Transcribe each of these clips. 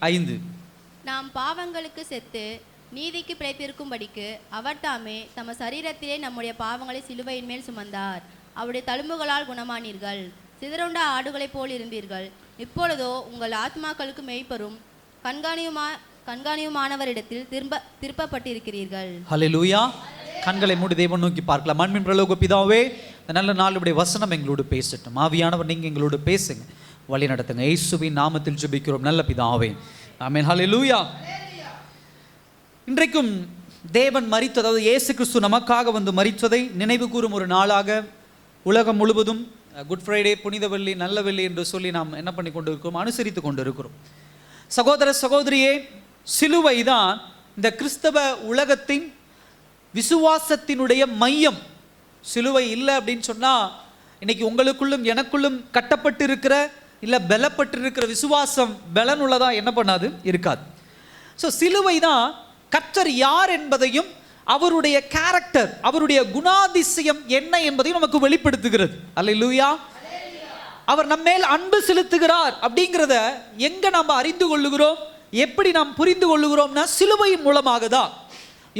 5. நாம் பாவங்களுக்கு செத்து நீதிக்கு பிழைத்திருக்கும்படிக்கு அவர் தாமே தம சரீரத்திலே நம்முடைய பாவங்களை சிலுவையின் மேல் சுமந்தார். அவருடைய தழும்புகளால் குணமானீர்கள். சிதறுண்ட ஆடுகளைப் போல் இருந்தீர்கள். இப்பொழுதோ உங்கள் ஆத்மாக்களுக்கு மெய்ப்பரும் கண்காணியுமானவரிடத்தில் திருப்பப்பட்டிருக்கிறீர்கள். ஹல்லேலூயா. கண்களை மூடி தேவன் நோக்கி பார்க்கலாம். அன்பின் பரலோக பிதாவே, இந்த நல்ல நாளுடைய வசனம் எங்களோடு பேசட்டும். ஆவியானவர் நீங்க எங்களோடு பேசுங்க, வழி நடத்துங்க. இயேசுவின் நாமத்தில் ஜெபிக்கிறோம் நல்ல பிதாவே, ஆமென். ஹல்லேலூயா. இன்றைக்கும் தேவன் மரித்தது, அதாவது இயேசு கிறிஸ்து நமக்காக வந்து மரித்ததை நினைவு கூறும் ஒரு நாளாக உலகம் முழுவதும் குட் ஃப்ரைடே, புனித வெள்ளி, நல்ல வெள்ளி என்று சொல்லி நாம் என்ன பண்ணி கொண்டு இருக்கிறோம், அனுசரித்து கொண்டு இருக்கிறோம். சகோதர சகோதரியே, சிலுவை தான் இந்த கிறிஸ்தவ உலகத்தின் விசுவாசத்தினுடைய மையம். சிலுவை இல்லை அப்படின்னு சொன்னால் இன்னைக்கு உங்களுக்குள்ளும் எனக்குள்ளும் கட்டப்பட்டு இருக்கிற இல்லை பலப்பட்டு இருக்கிற விசுவாசம் பலனுள்ளதா என்ன பண்ணாது, இருக்காது. ஸோ சிலுவை தான் கர்த்தர் யார் என்பதையும் அவருடைய கேரக்டர், அவருடைய குணாதிசயம் என்ன என்பதையும் நமக்கு வெளிப்படுத்துகிறது. அல்லேலூயா. அவர் நம்மேல் அன்பு செலுத்துகிறார் அப்படிங்கிறத எங்க நாம் அறிந்து கொள்ளுகிறோம், எப்படி நாம் புரிந்து கொள்ளுகிறோம்னா சிலுவையின் மூலமாக தான்.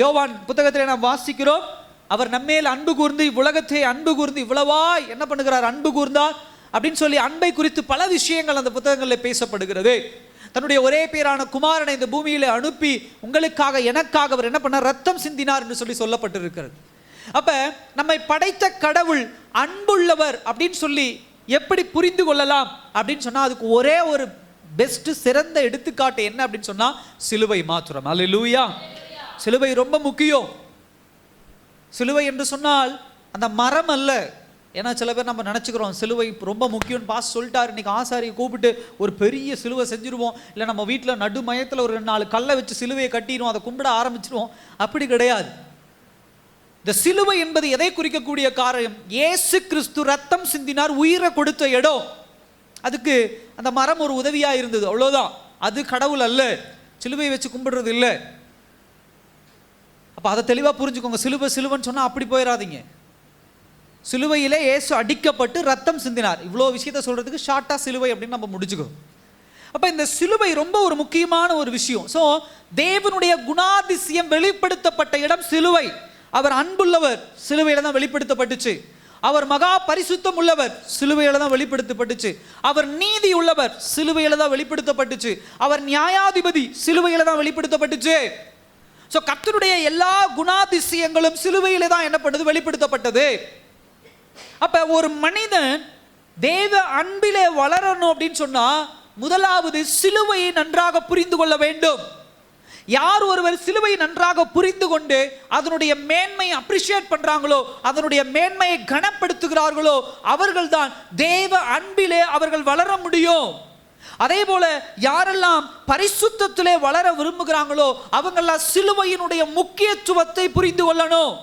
யோவான் புத்தகத்தில் நாம் வாசிக்கிறோம், அவர் நம்மேல் அன்பு கூர்ந்து இவ்வுலகத்தை அன்பு கூர்ந்து இவ்வளவாய் என்ன பண்ணுகிறார், அன்பு கூர்ந்தார் அப்படின்னு சொல்லி அன்பை குறித்து பல விஷயங்கள் அந்த புத்தகங்களில் பேசப்படுகிறது. தன்னுடைய ஒரே பேரான குமாரனை இந்த பூமியில அனுப்பி உங்களுக்காக எனக்காக அவர் என்ன பண்ணார், ரத்தம் சிந்தினார் என்று சொல்லி சொல்லப்பட்டிருக்கிறது. அப்ப நம்மை படைத்த கடவுள் அன்புள்ளவர் அப்படின்னு சொல்லி எப்படி புரிந்து கொள்ளலாம் அப்படின்னு சொன்னா அதுக்கு ஒரே ஒரு பெஸ்ட் சிறந்த எடுத்துக்காட்டு என்ன அப்படின்னு சொன்னா சிலுவை மாத்திரம். அல்லேலூயா. சிலுவை ரொம்ப முக்கியம். சிலுவை என்று சொன்னால் அந்த மரம் அல்ல. ஏன்னா சில பேர் நம்ம நினச்சிக்கிறோம் சிலுவை ரொம்ப முக்கியம்னு பாஸ் சொல்லிட்டார், இன்னைக்கு ஆசாரியை கூப்பிட்டு ஒரு பெரிய சிலுவை செஞ்சுருவோம், இல்லை நம்ம வீட்டில் நடு மயத்தில் ஒரு 4 கல்லை வச்சு சிலுவையை கட்டிடுவோம், அதை கும்பிட ஆரம்பிச்சிருவோம். அப்படி கிடையாது. இந்த சிலுவை என்பது எதை குறிக்கக்கூடிய காரியம், இயேசு கிறிஸ்து ரத்தம் சிந்தினார், உயிரை கொடுத்த இடம். அதுக்கு அந்த மரம் ஒரு உதவியாக இருந்தது, அவ்வளோதான். அது கடவுள் அல்ல, சிலுவையை வச்சு கும்பிடுறது இல்லை. அப்போ அதை தெளிவாக புரிஞ்சுக்கோங்க. சிலுவைன்னு சொன்னால் அப்படி போயிடாதீங்க. சிலுவையிலே இயேசு அடிக்கப்பட்டு ரத்தம் சிந்தினார். இவ்வளோ விஷயத்தை சொல்றதுக்கு ஷார்ட்டா சிலுவை அப்படின்னு நம்ம முடிச்சுக்கிறோம். அப்ப இந்த சிலுவை ரொம்ப ஒரு முக்கியமான ஒரு விஷயம். ஸோ தேவனுடைய குணாதிசயம் வெளிப்படுத்தப்பட்ட இடம் சிலுவை. அவர் அன்புள்ளவர், சிலுவையில தான் வெளிப்படுத்தப்பட்டுச்சு. அவர் மகா பரிசுத்தம் உள்ளவர், சிலுவையில தான் வெளிப்படுத்தப்பட்டுச்சு. அவர் நீதி உள்ளவர், சிலுவையில தான் வெளிப்படுத்தப்பட்டுச்சு. அவர் நியாயாதிபதி, சிலுவையில தான் வெளிப்படுத்தப்பட்டுச்சு. ஸோ கர்த்தருடைய எல்லா குணாதிசயங்களும் சிலுவையில தான் என்ன பண்ணுது, வெளிப்படுத்தப்பட்டது. அப்ப ஒரு மனிதன் தேவ அன்பிலே வளரணும் அப்படின்னு சொன்னா முதலாவது சிலுவையை நன்றாக புரிந்து கொள்ள வேண்டும். யார் ஒருவர் சிலுவையை நன்றாக புரிந்து கொண்டு அதனுடைய மேன்மையை அப்ரிஷியேட் பண்றாங்களோ, அதனுடைய மேன்மையை கனப்படுத்துகிறார்களோ, அவர்கள் தான் தேவ அன்பிலே அவர்கள் வளர முடியும். அதே போல யாரெல்லாம் பரிசுத்தத்திலே வளர விரும்புகிறாங்களோ அவங்கெல்லாம் சிலுவையினுடைய முக்கியத்துவத்தை புரிந்து கொள்ளணும்.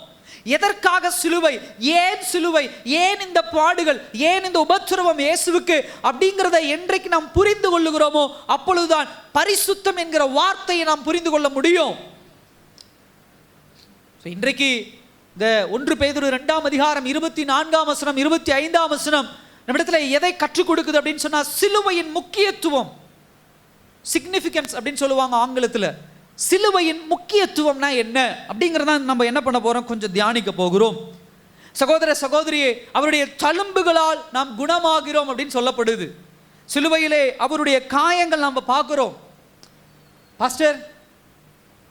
எதற்காக சிலுவை, ஏன் சிலுவை, ஏன் இந்த பாடுகள், ஏன் இந்த உபத்திரவம் இயேசுவுக்கு அப்படிங்கிறத என்றைக்கு நாம் புரிந்து கொள்ளுகிறோமோ அப்பொழுதுதான் பரிசுத்தம் என்கிற வார்த்தையை நாம் புரிந்து கொள்ள முடியும். இன்றைக்கு இந்த 1 பேதுரு 2ஆம் அதிகாரம் 24ஆம் வசனம் 25ஆம் வசனம் நம்மிடத்துல எதை கற்றுக் கொடுக்குது அப்படின்னு சொன்னா சிலுவையின் முக்கியத்துவம், சிக்னிஃபிகன்ஸ் அப்படின்னு சொல்லுவாங்க ஆங்கிலத்தில். சிலுவையின் முக்கியத்துவம்னா என்ன அப்படிங்கிறத நம்ம என்ன பண்ண போறோம், கொஞ்சம் தியானிக்க போகிறோம். சகோதர சகோதரியே, அவருடைய தழும்புகளால் நாம் குணமாகிறோம் அப்படின்னு சொல்லப்படுது. சிலுவையிலே அவருடைய காயங்கள் நம்ம பார்க்கிறோம். பாஸ்டர்,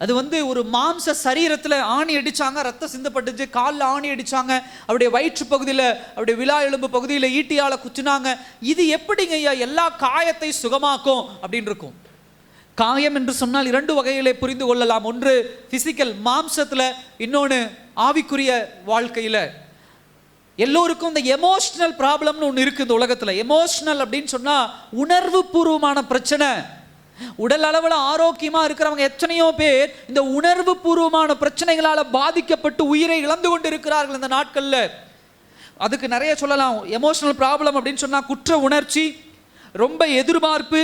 அது ஒரு மாம்ச சரீரத்தில் ஆணி அடிச்சாங்க, ரத்தம் சிந்தப்பட்டுச்சு. காலில் ஆணி அடிச்சாங்க, அவருடைய வயிற்று பகுதியில், அவருடைய விலா எலும்பு பகுதியில் ஈட்டியால குத்துனாங்க. இது எப்படிங்க ஐயா எல்லா காயத்தை சுகமாக்கும் அப்படின்னு இருக்கும். காயம் என்று சொன்னால் 2 வகையிலே புரிந்து கொள்ளலாம். ஒன்று பிசிக்கல், மாம்சத்தில், இன்னொன்று ஆவிக்குரிய வாழ்க்கையில். எல்லோருக்கும் இந்த எமோஷனல் ப்ராப்ளம்னு ஒன்று இருக்குது இந்த உலகத்தில். எமோஷனல் அப்படின்னு சொன்னால் உணர்வு பூர்வமான பிரச்சனை. உடல் அளவில் ஆரோக்கியமாக இருக்கிறவங்க எத்தனையோ பேர் இந்த உணர்வு பூர்வமான பிரச்சனைகளால் பாதிக்கப்பட்டு உயிரை இழந்து கொண்டு இருக்கிறார்கள் இந்த நாட்களில். அதுக்கு நிறைய சொல்லலாம். எமோஷனல் ப்ராப்ளம் அப்படின்னு சொன்னால் குற்ற உணர்ச்சி, ரொம்ப எதிர்பார்ப்பு,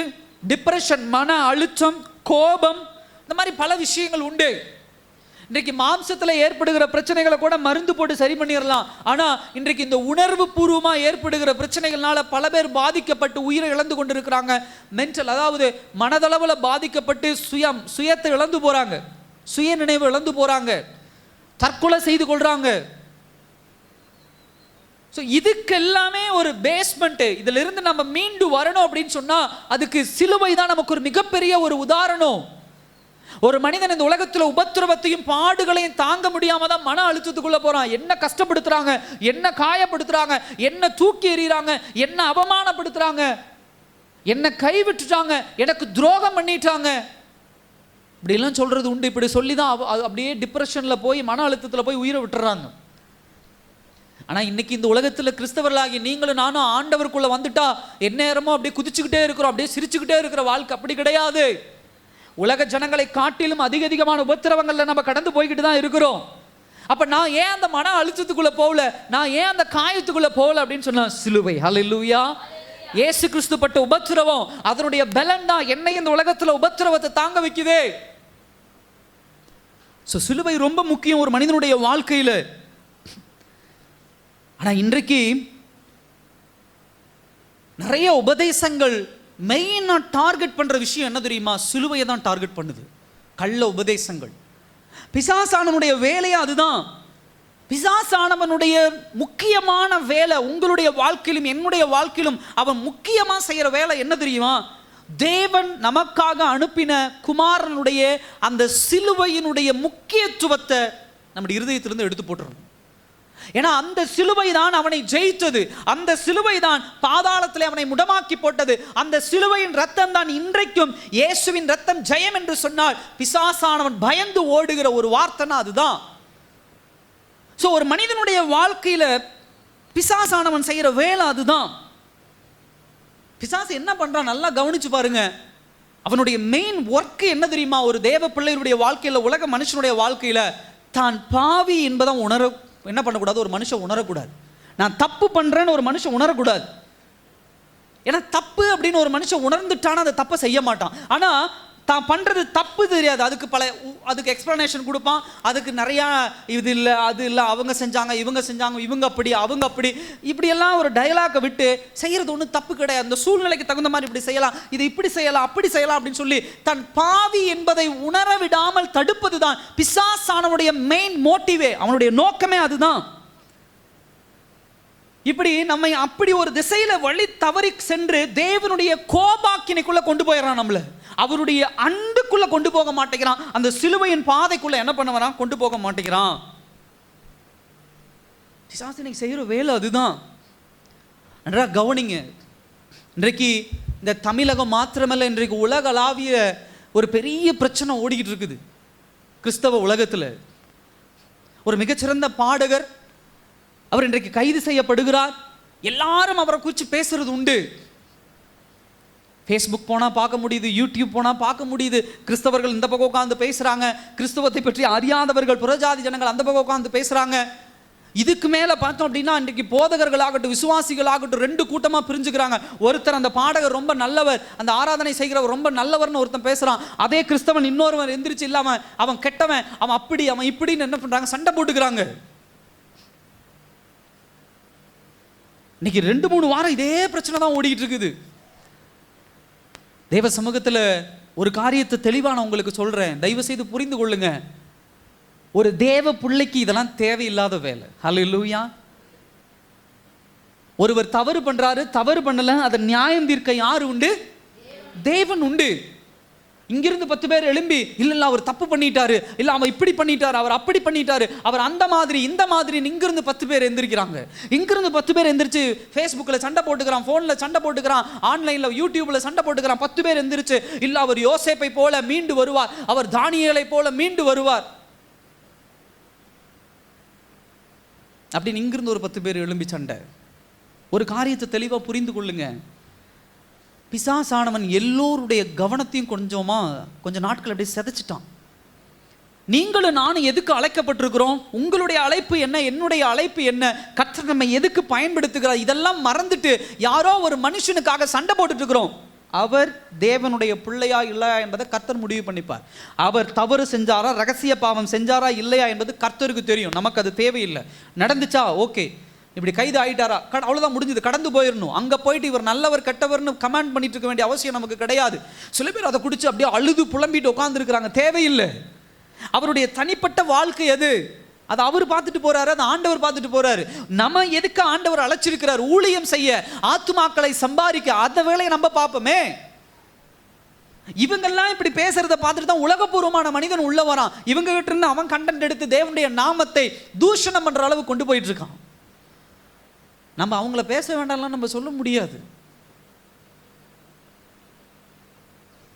டிப்ரெஷன், மன அழுத்தம், கோபம், இந்த மாதிரி பல விஷயங்கள் உண்டு. இன்றைக்கு மாம்சத்துல ஏற்படுகிற பிரச்சனைகளை கூட மருந்து போட்டு சரி பண்ணிடலாம். ஆனா இன்றைக்கு இந்த உணர்வு பூர்வமா ஏற்படுகிற பிரச்சனைகள்னால பல பேர் பாதிக்கப்பட்டு உயிரை இழந்து கொண்டிருக்கிறாங்க. மென்டல், அதாவது மனதளவுல பாதிக்கப்பட்டு சுயத்தை இழந்து போறாங்க, சுய நினைவு இழந்து போறாங்க, தற்கொலை செய்து கொள்றாங்க. ஸோ இதுக்கு எல்லாமே ஒரு பேஸ்மெண்ட். இதுல இருந்து நம்ம மீண்டு வரணும் அப்படின்னு சொன்னா அதுக்கு சிலுவை தான் நமக்கு ஒரு மிகப்பெரிய ஒரு உதாரணம். ஒரு மனிதன் இந்த உலகத்துல உபத்திரவத்தையும் பாடுகளையும் தாங்க முடியாம தான் மன அழுத்தத்துக்குள்ள போறான். என்ன கஷ்டப்படுத்துறாங்க, என்ன காயப்படுத்துறாங்க, என்ன தூக்கி எறிகிறாங்க, என்ன அவமானப்படுத்துறாங்க, என்ன கைவிட்டுட்டாங்க, எனக்கு துரோகம் பண்ணிட்டாங்க, இப்படிலாம் சொல்றது உண்டு. இப்படி சொல்லி தான் அப்படியே டிப்ரெஷன்ல போய் மன அழுத்தத்துல போய் உயிரை விட்டுறாங்க. ஆனா இன்னைக்கு இந்த உலகத்துல கிறிஸ்தவர்களாகி நீங்களும் நானும் ஆண்டவருக்குள்ள வந்துட்டா எந்நேரமும் அப்படியே குதிச்சுக்கிட்டே இருக்கிறோம், அப்படியே சிரிச்சுக்கிட்டே இருக்கிற வாழ்க்கை. அப்படி கிடையாது. உலக ஜனங்களை காட்டிலும் அதிகமான உபத்திரவங்கள்ல நம்ம கடந்து போய்கிட்டு தான் இருக்கிறோம். அப்ப நான் ஏன் அந்த மன அழுத்தத்துக்குள்ள போகல, நான் ஏன் அந்த காயத்துக்குள்ள போகல அப்படின்னு சொன்னா சிலுவை. ஹல்லேலூயா. இயேசு கிறிஸ்து பட்ட உபத்திரவம், அதனுடைய பலன் தான் என்னை இந்த உலகத்துல உபத்திரவத்தை தாங்க வைக்குதே. சிலுவை ரொம்ப முக்கியம் ஒரு மனிதனுடைய வாழ்க்கையில. ஆனா இன்றைக்கு நிறைய உபதேசங்கள் மெயினா டார்கெட் பண்ற விஷயம் என்ன தெரியுமா? சிலுவையை தான் டார்கெட் பண்ணுது. கள்ள உபதேசங்கள். பிசாசானவனுடைய வேலையே அதுதான். பிசாசானவனுடைய முக்கியமான வேலை உங்களுடைய வாழ்க்கையிலும் என்னுடைய வாழ்க்கையிலும் அவன் முக்கியமா செய்யற வேலை என்ன தெரியுமா? தேவன் நமக்காக அனுப்பின குமாரனுடைய அந்த சிலுவையினுடைய முக்கியத்துவத்தை நம்முடைய இருதயத்திலிருந்து எடுத்து போட்டுறணும். ஏன்னா அந்த சிலுவை தான் அவனை ஜெயித்தது, அந்த சிலுவை தான் பாதாளத்திலே அவனை முடமாக்கி போட்டது, அந்த சிலுவையின் ரத்தம் தான் இன்றைக்கும் இயேசுவின் ரத்தம் ஜெயம் என்று சொன்னால் பிசாசானவன் பயந்து ஓடுகிற ஒரு வார்த்தைனா அதுதான். சோ ஒரு மனிதனுடைய வாழ்க்கையில பிசாசானவன் செய்யற வேலை அதுதான். பிசாசு என்ன பண்றான் நல்லா கவனிச்சு பாருங்க. அவனுடைய மெயின் ஒர்க் என்ன தெரியுமா? ஒரு தேவ பிள்ளையுடைய வாழ்க்கையில, உலக மனுஷனுடைய வாழ்க்கையில தான் பாவி என்பதை என்ன பண்ணக்கூடாது? ஒரு மனுஷன் உணரக்கூடாது. நான் தப்பு பண்றேன்னு ஒரு மனுஷன் உணரக்கூடாது. ஏன்னா தப்பு அப்படின்னு ஒரு மனுஷன் உணர்ந்துட்டானா அந்த தப்பை செய்ய மாட்டான். ஆனா தான் பண்றது தப்பு தெரியாது, அதுக்கு எக்ஸ்பிளனேஷன் கொடுப்பான், அதுக்கு நிறைய இது இல்லை அது இல்லை, அவங்க செஞ்சாங்க இவங்க செஞ்சாங்க, இவங்க அப்படி அவங்க அப்படி, இப்படி எல்லாம் ஒரு டயலாக்கை விட்டு செய்யறது ஒன்றும் தப்பு கிடையாது. அந்த சூழ்நிலைக்கு தகுந்த மாதிரி இப்படி செய்யலாம், இது இப்படி செய்யலாம், அப்படி செய்யலாம் அப்படின்னு சொல்லி தன் பாவி என்பதை உணர விடாமல் தடுப்பது தான் பிசாசானவனுடைய மெயின் மோட்டிவே. அவனுடைய நோக்கமே அதுதான். இப்படி நம்மை அப்படி ஒரு திசையில வழி தவறி சென்று தேவனுடைய கோபாக்கினைக்குள்ள கொண்டு போயிடறான். நம்மள அவருடைய அன்புக்குள்ள கொண்டு போக மாட்டேங்கிறான். அந்த சிலுவையின் பாதைக்குள்ள என்ன பண்ண வரான்? கொண்டு போக மாட்டேங்கிறான். பிசாசு செய்யற வேலை அதுதான். கவனிங்க. இன்றைக்கு இந்த தமிழகம் மாத்திரமல்ல, இன்றைக்கு உலகளாவிய ஒரு பெரிய பிரச்சனை ஓடிக்கிட்டு இருக்குது கிறிஸ்தவ உலகத்துல. ஒரு மிகச்சிறந்த பாடகர் அவர் இன்றைக்கு கைது செய்யப்படுகிறார். எல்லாரும் அவரை குறித்து பேசுறது உண்டு. ஃபேஸ்புக் போனால் பார்க்க முடியுது, யூடியூப் போனால் பார்க்க முடியுது. கிறிஸ்தவர்கள் இந்த பக்கம் உட்காந்து பேசுகிறாங்க, கிறிஸ்தவத்தை பற்றி அறியாதவர்கள் புறஜாதி ஜனங்கள் அந்த பக்கம் உட்காந்து பேசுகிறாங்க. இதுக்கு மேலே பார்த்தோம் அப்படின்னா இன்றைக்கு போதகர்களாகட்டும் விசுவாசிகளாகட்டும் ரெண்டு கூட்டமாக பிரிஞ்சுக்கிறாங்க. ஒருத்தர் அந்த பாடகர் ரொம்ப நல்லவர், அந்த ஆராதனை செய்கிறவர் ரொம்ப நல்லவர்னு ஒருத்தன் பேசுகிறான். அதே கிறிஸ்தவன் இன்னொருவன் எந்திரிச்சு இல்லாமல் அவன் கெட்டவன், அவன் அப்படி அவன் இப்படின்னு என்ன பண்ணுறாங்க? சண்டை போட்டுக்கிறாங்க. இன்னைக்கு 2-3 வாரம் இதே பிரச்சனை தான் ஓடிக்கிட்டு இருக்குது. தேவ சமூகத்தில் ஒரு காரியத்தை தெளிவா நான் உங்களுக்கு சொல்றேன், தயவு செய்து புரிந்து கொள்ளுங்க. ஒரு தேவ பிள்ளைக்கு இதெல்லாம் தேவையில்லாத வேலை. ஹல்லேலூயா. ஒருவர் தவறு பண்றாரு, தவறு பண்ணல, அதை நியாயம் தீர்க்க யாரு உண்டு? தேவன் உண்டு. இங்கிருந்து 10 பேர் எழும்பி இல்ல அவர் தப்பு பண்ணிட்டாரு, இல்ல அவன் இப்படி பண்ணிட்டாரு, அவர் அப்படி பண்ணிட்டாரு, அவர் அந்த மாதிரி இந்த மாதிரி, இங்கிருந்து 10 பேர் எந்திரிக்கிறாங்க. இங்கிருந்து 10 பேர் எந்திரிச்சு ஃபேஸ்புக்கில் சண்டை போட்டுக்கிறான், ஃபோனில் சண்டை போட்டுக்கிறான், ஆன்லைனில் யூடியூப்ல சண்டை போட்டுக்கிறான். 10 பேர் எந்திரிச்சு இல்ல அவர் யோசேப்பை போல மீண்டு வருவார், அவர் தானியேலை போல மீண்டு வருவார் அப்படின்னு இங்கிருந்து ஒரு 10 பேர் எழும்பி சண்டை. ஒரு காரியத்தை தெளிவாக புரிந்து கொள்ளுங்க. பிசாசானவன் எல்லோருடைய கவனத்தையும் கொஞ்ச நாட்கள் அப்படியே சிதைச்சிட்டான். நீங்களும் நானும் எதுக்கு அழைக்கப்பட்டிருக்கிறோம்? உங்களுடைய அழைப்பு என்ன, என்னுடைய அழைப்பு என்ன, கர்த்தர் நம்ம எதுக்கு பயன்படுத்துகிறார், இதெல்லாம் மறந்துட்டு யாரோ ஒரு மனுஷனுக்காக சண்டை போட்டுட்டு இருக்கிறோம். அவர் தேவனுடைய பிள்ளையா இல்லையா என்பதை கர்த்தர் முடிவு பண்ணிப்பார். அவர் தவறு செஞ்சாரா, ரகசிய பாவம் செஞ்சாரா இல்லையா என்பது கர்த்தருக்கு தெரியும். நமக்கு அது தேவையில்லை. நடந்துச்சா ஓகே, இப்படி கைது ஆயிட்டாரா, அவ்வளோதான், முடிஞ்சது, கடந்து போயிடணும். அங்கே போயிட்டு இவர் நல்லவர் கெட்டவர்னு கமெண்ட் பண்ணிட்டு இருக்க வேண்டிய அவசியம் நமக்கு கிடையாது. சில பேர் அதை குடிச்சு அப்படியே அழுது புலம்பிட்டு உட்காந்துருக்கிறாங்க. தேவையில்லை. அவருடைய தனிப்பட்ட வாழ்க்கை எது, அதை அவர் பார்த்துட்டு போறாரு, அதை ஆண்டவர் பார்த்துட்டு போறாரு. நம்ம எதுக்கு ஆண்டவர் அழைச்சிருக்கிறார்? ஊழியம் செய்ய, ஆத்துமாக்களை சம்பாதிக்க. அந்த வேலையை நம்ம பார்ப்போமே. இவங்கெல்லாம் இப்படி பேசுறத பார்த்துட்டு தான் உலகபூர்வமான மனிதன் உள்ள வரான். இவங்க கிட்ட இருந்து அவன் கண்டென்ட் எடுத்து தேவனுடைய நாமத்தை தூஷணம் பண்ற அளவு கொண்டு போயிட்டு இருக்கான். நம்ம அவங்கள பேச வேண்டாம்லாம் நம்ம சொல்ல முடியாது.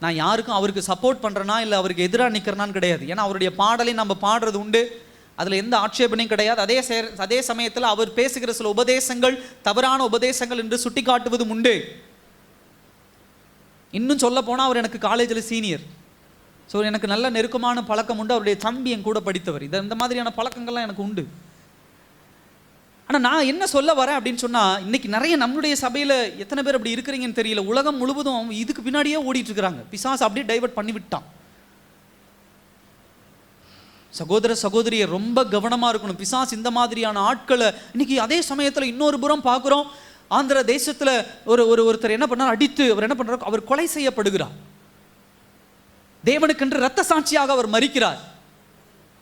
நான் யாருக்கும் அவருக்கு சப்போர்ட் பண்றேனா இல்லை அவருக்கு எதிராக நிற்கிறனான்னு கிடையாது. ஏன்னா அவருடைய பாடலை நம்ம பாடுறது உண்டு, அதில் எந்த ஆட்சேபனையும் கிடையாது. அதே சமயத்தில் அவர் பேசுகிற சில உபதேசங்கள் தவறான உபதேசங்கள் என்று சுட்டி காட்டுவதும் உண்டு. இன்னும் சொல்ல போனால் அவர் எனக்கு காலேஜில் சீனியர். ஸோ எனக்கு நல்ல நெருக்கமான பழக்கம் உண்டு. அவருடைய தம்பி என் கூட படித்தவர். இந்த மாதிரியான பழக்கங்கள்லாம் எனக்கு உண்டு. ஆனால் நான் என்ன சொல்ல வரேன் அப்படின்னு சொன்னால், இன்னைக்கு நிறைய நம்மளுடைய சபையில் எத்தனை பேர் அப்படி இருக்கிறீங்கன்னு தெரியல. உலகம் முழுவதும் இதுக்கு பின்னாடியே ஓடிட்டு இருக்கிறாங்க. பிசாசு அப்படியே டைவர்ட் பண்ணி விட்டான். சகோதர சகோதரியை ரொம்ப கவனமாக இருக்கணும். பிசாசு இந்த மாதிரியான ஆட்களை இன்னைக்கு. அதே சமயத்தில் இன்னொரு புறம் பார்க்குறோம், ஆந்திர தேசத்தில் ஒருத்தர் என்ன பண்ணார், அடித்து அவர் என்ன பண்ணுறார், அவர் கொலை செய்யப்படுகிறார். தேவனுக்கென்று இரத்த சாட்சியாக அவர் மரிக்கிறார்.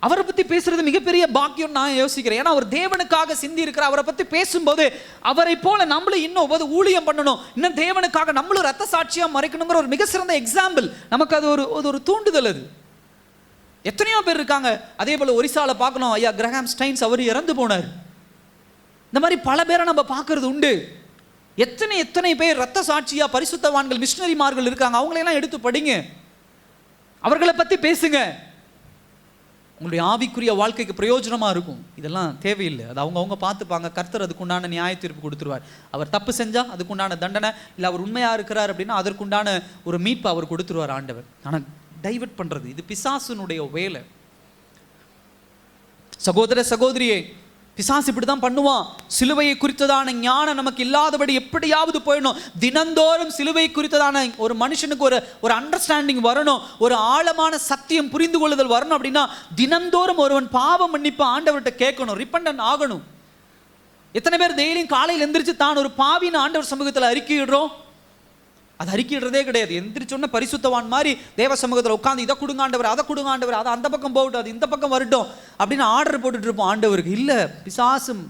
அவரை பற்றி பேசுறது மிகப்பெரிய பாக்கியம் நான் யோசிக்கிறேன். ஏன்னா அவர் தேவனுக்காக சிந்தி இருக்கிறார். அவரை பற்றி பேசும்போது அவரை போல நம்மளும் இன்னும் ஊழியம் பண்ணணும், இன்னும் தேவனுக்காக நம்மளும் இரத்த சாட்சியாக மறைக்கணுங்கிற ஒரு மிக சிறந்த எக்ஸாம்பிள் நமக்கு. அது ஒரு தூண்டுதல். அது எத்தனையோ பேர் இருக்காங்க. அதே போல ஒரிசால பார்க்கணும், ஐயா கிரஹாம் ஸ்டைன்ஸ், அவர் இறந்து போனார். இந்த மாதிரி பல பேரை நம்ம பார்க்கறது உண்டு. எத்தனை பேர் இரத்த சாட்சியா பரிசுத்தவான்கள் மிஷனரிமார்கள் இருக்காங்க. அவங்களையெல்லாம் எடுத்து படிங்க, அவர்களை பத்தி பேசுங்க. உங்களுடைய ஆவிக்குரிய வாழ்க்கைக்கு பிரயோஜனமா இருக்கும். இதெல்லாம் தேவையில்லை. அது அவங்க பார்த்துப்பாங்க. கர்த்தர் அதுக்குண்டான நியாய தீர்ப்பு கொடுத்துருவார். அவர் தப்பு செஞ்சா அதுக்குண்டான தண்டனை, இல்லை அவர் உண்மையா இருக்கிறார் அப்படின்னா அதற்குண்டான ஒரு மீட்பு அவர் கொடுத்துருவார் ஆண்டவர். ஆனால் டைவர்ட் பண்றது இது பிசாசுனுடைய வேலை. சகோதர சகோதரியே, பிசாசு இப்படி தான் பண்ணுவான். சிலுவையை குறித்ததான ஞானம் நமக்கு இல்லாதபடி எப்படியாவது போயிடணும். தினந்தோறும் சிலுவை குறித்ததான ஒரு மனுஷனுக்கு ஒரு அண்டர்ஸ்டாண்டிங் வரணும், ஒரு ஆழமான சத்தியம் புரிந்து கொள்ளுதல் வரணும். அப்படின்னா தினந்தோறும் ஒருவன் பாவம் மன்னிப்பு ஆண்டவர்கிட்ட கேட்கணும், ரிப்பண்டன்ட் ஆகணும். எத்தனை பேர் டெய்லியும் காலையில் எந்திரிச்சு தான் ஒரு பாவின்னு ஆண்டவர் சமூகத்தில் அறிக்கையிடுறோம்? அது அறிக்கையிடுறதே கிடையாது. எந்திரிச்சோன்னா பரிசுத்தவான் மாதிரி தேவ சமூகத்தில் உட்காந்து இதை கொடுங்க ஆண்டவர், அதை கொடுங்க ஆண்டவர், அதை அந்த பக்கம் போகட்டும், அது இந்த பக்கம் வரட்டும் அப்படின்னு ஆர்டர் போட்டுட்டு இருப்போம் ஆண்டவருக்கு. இல்லை, பிசாசும்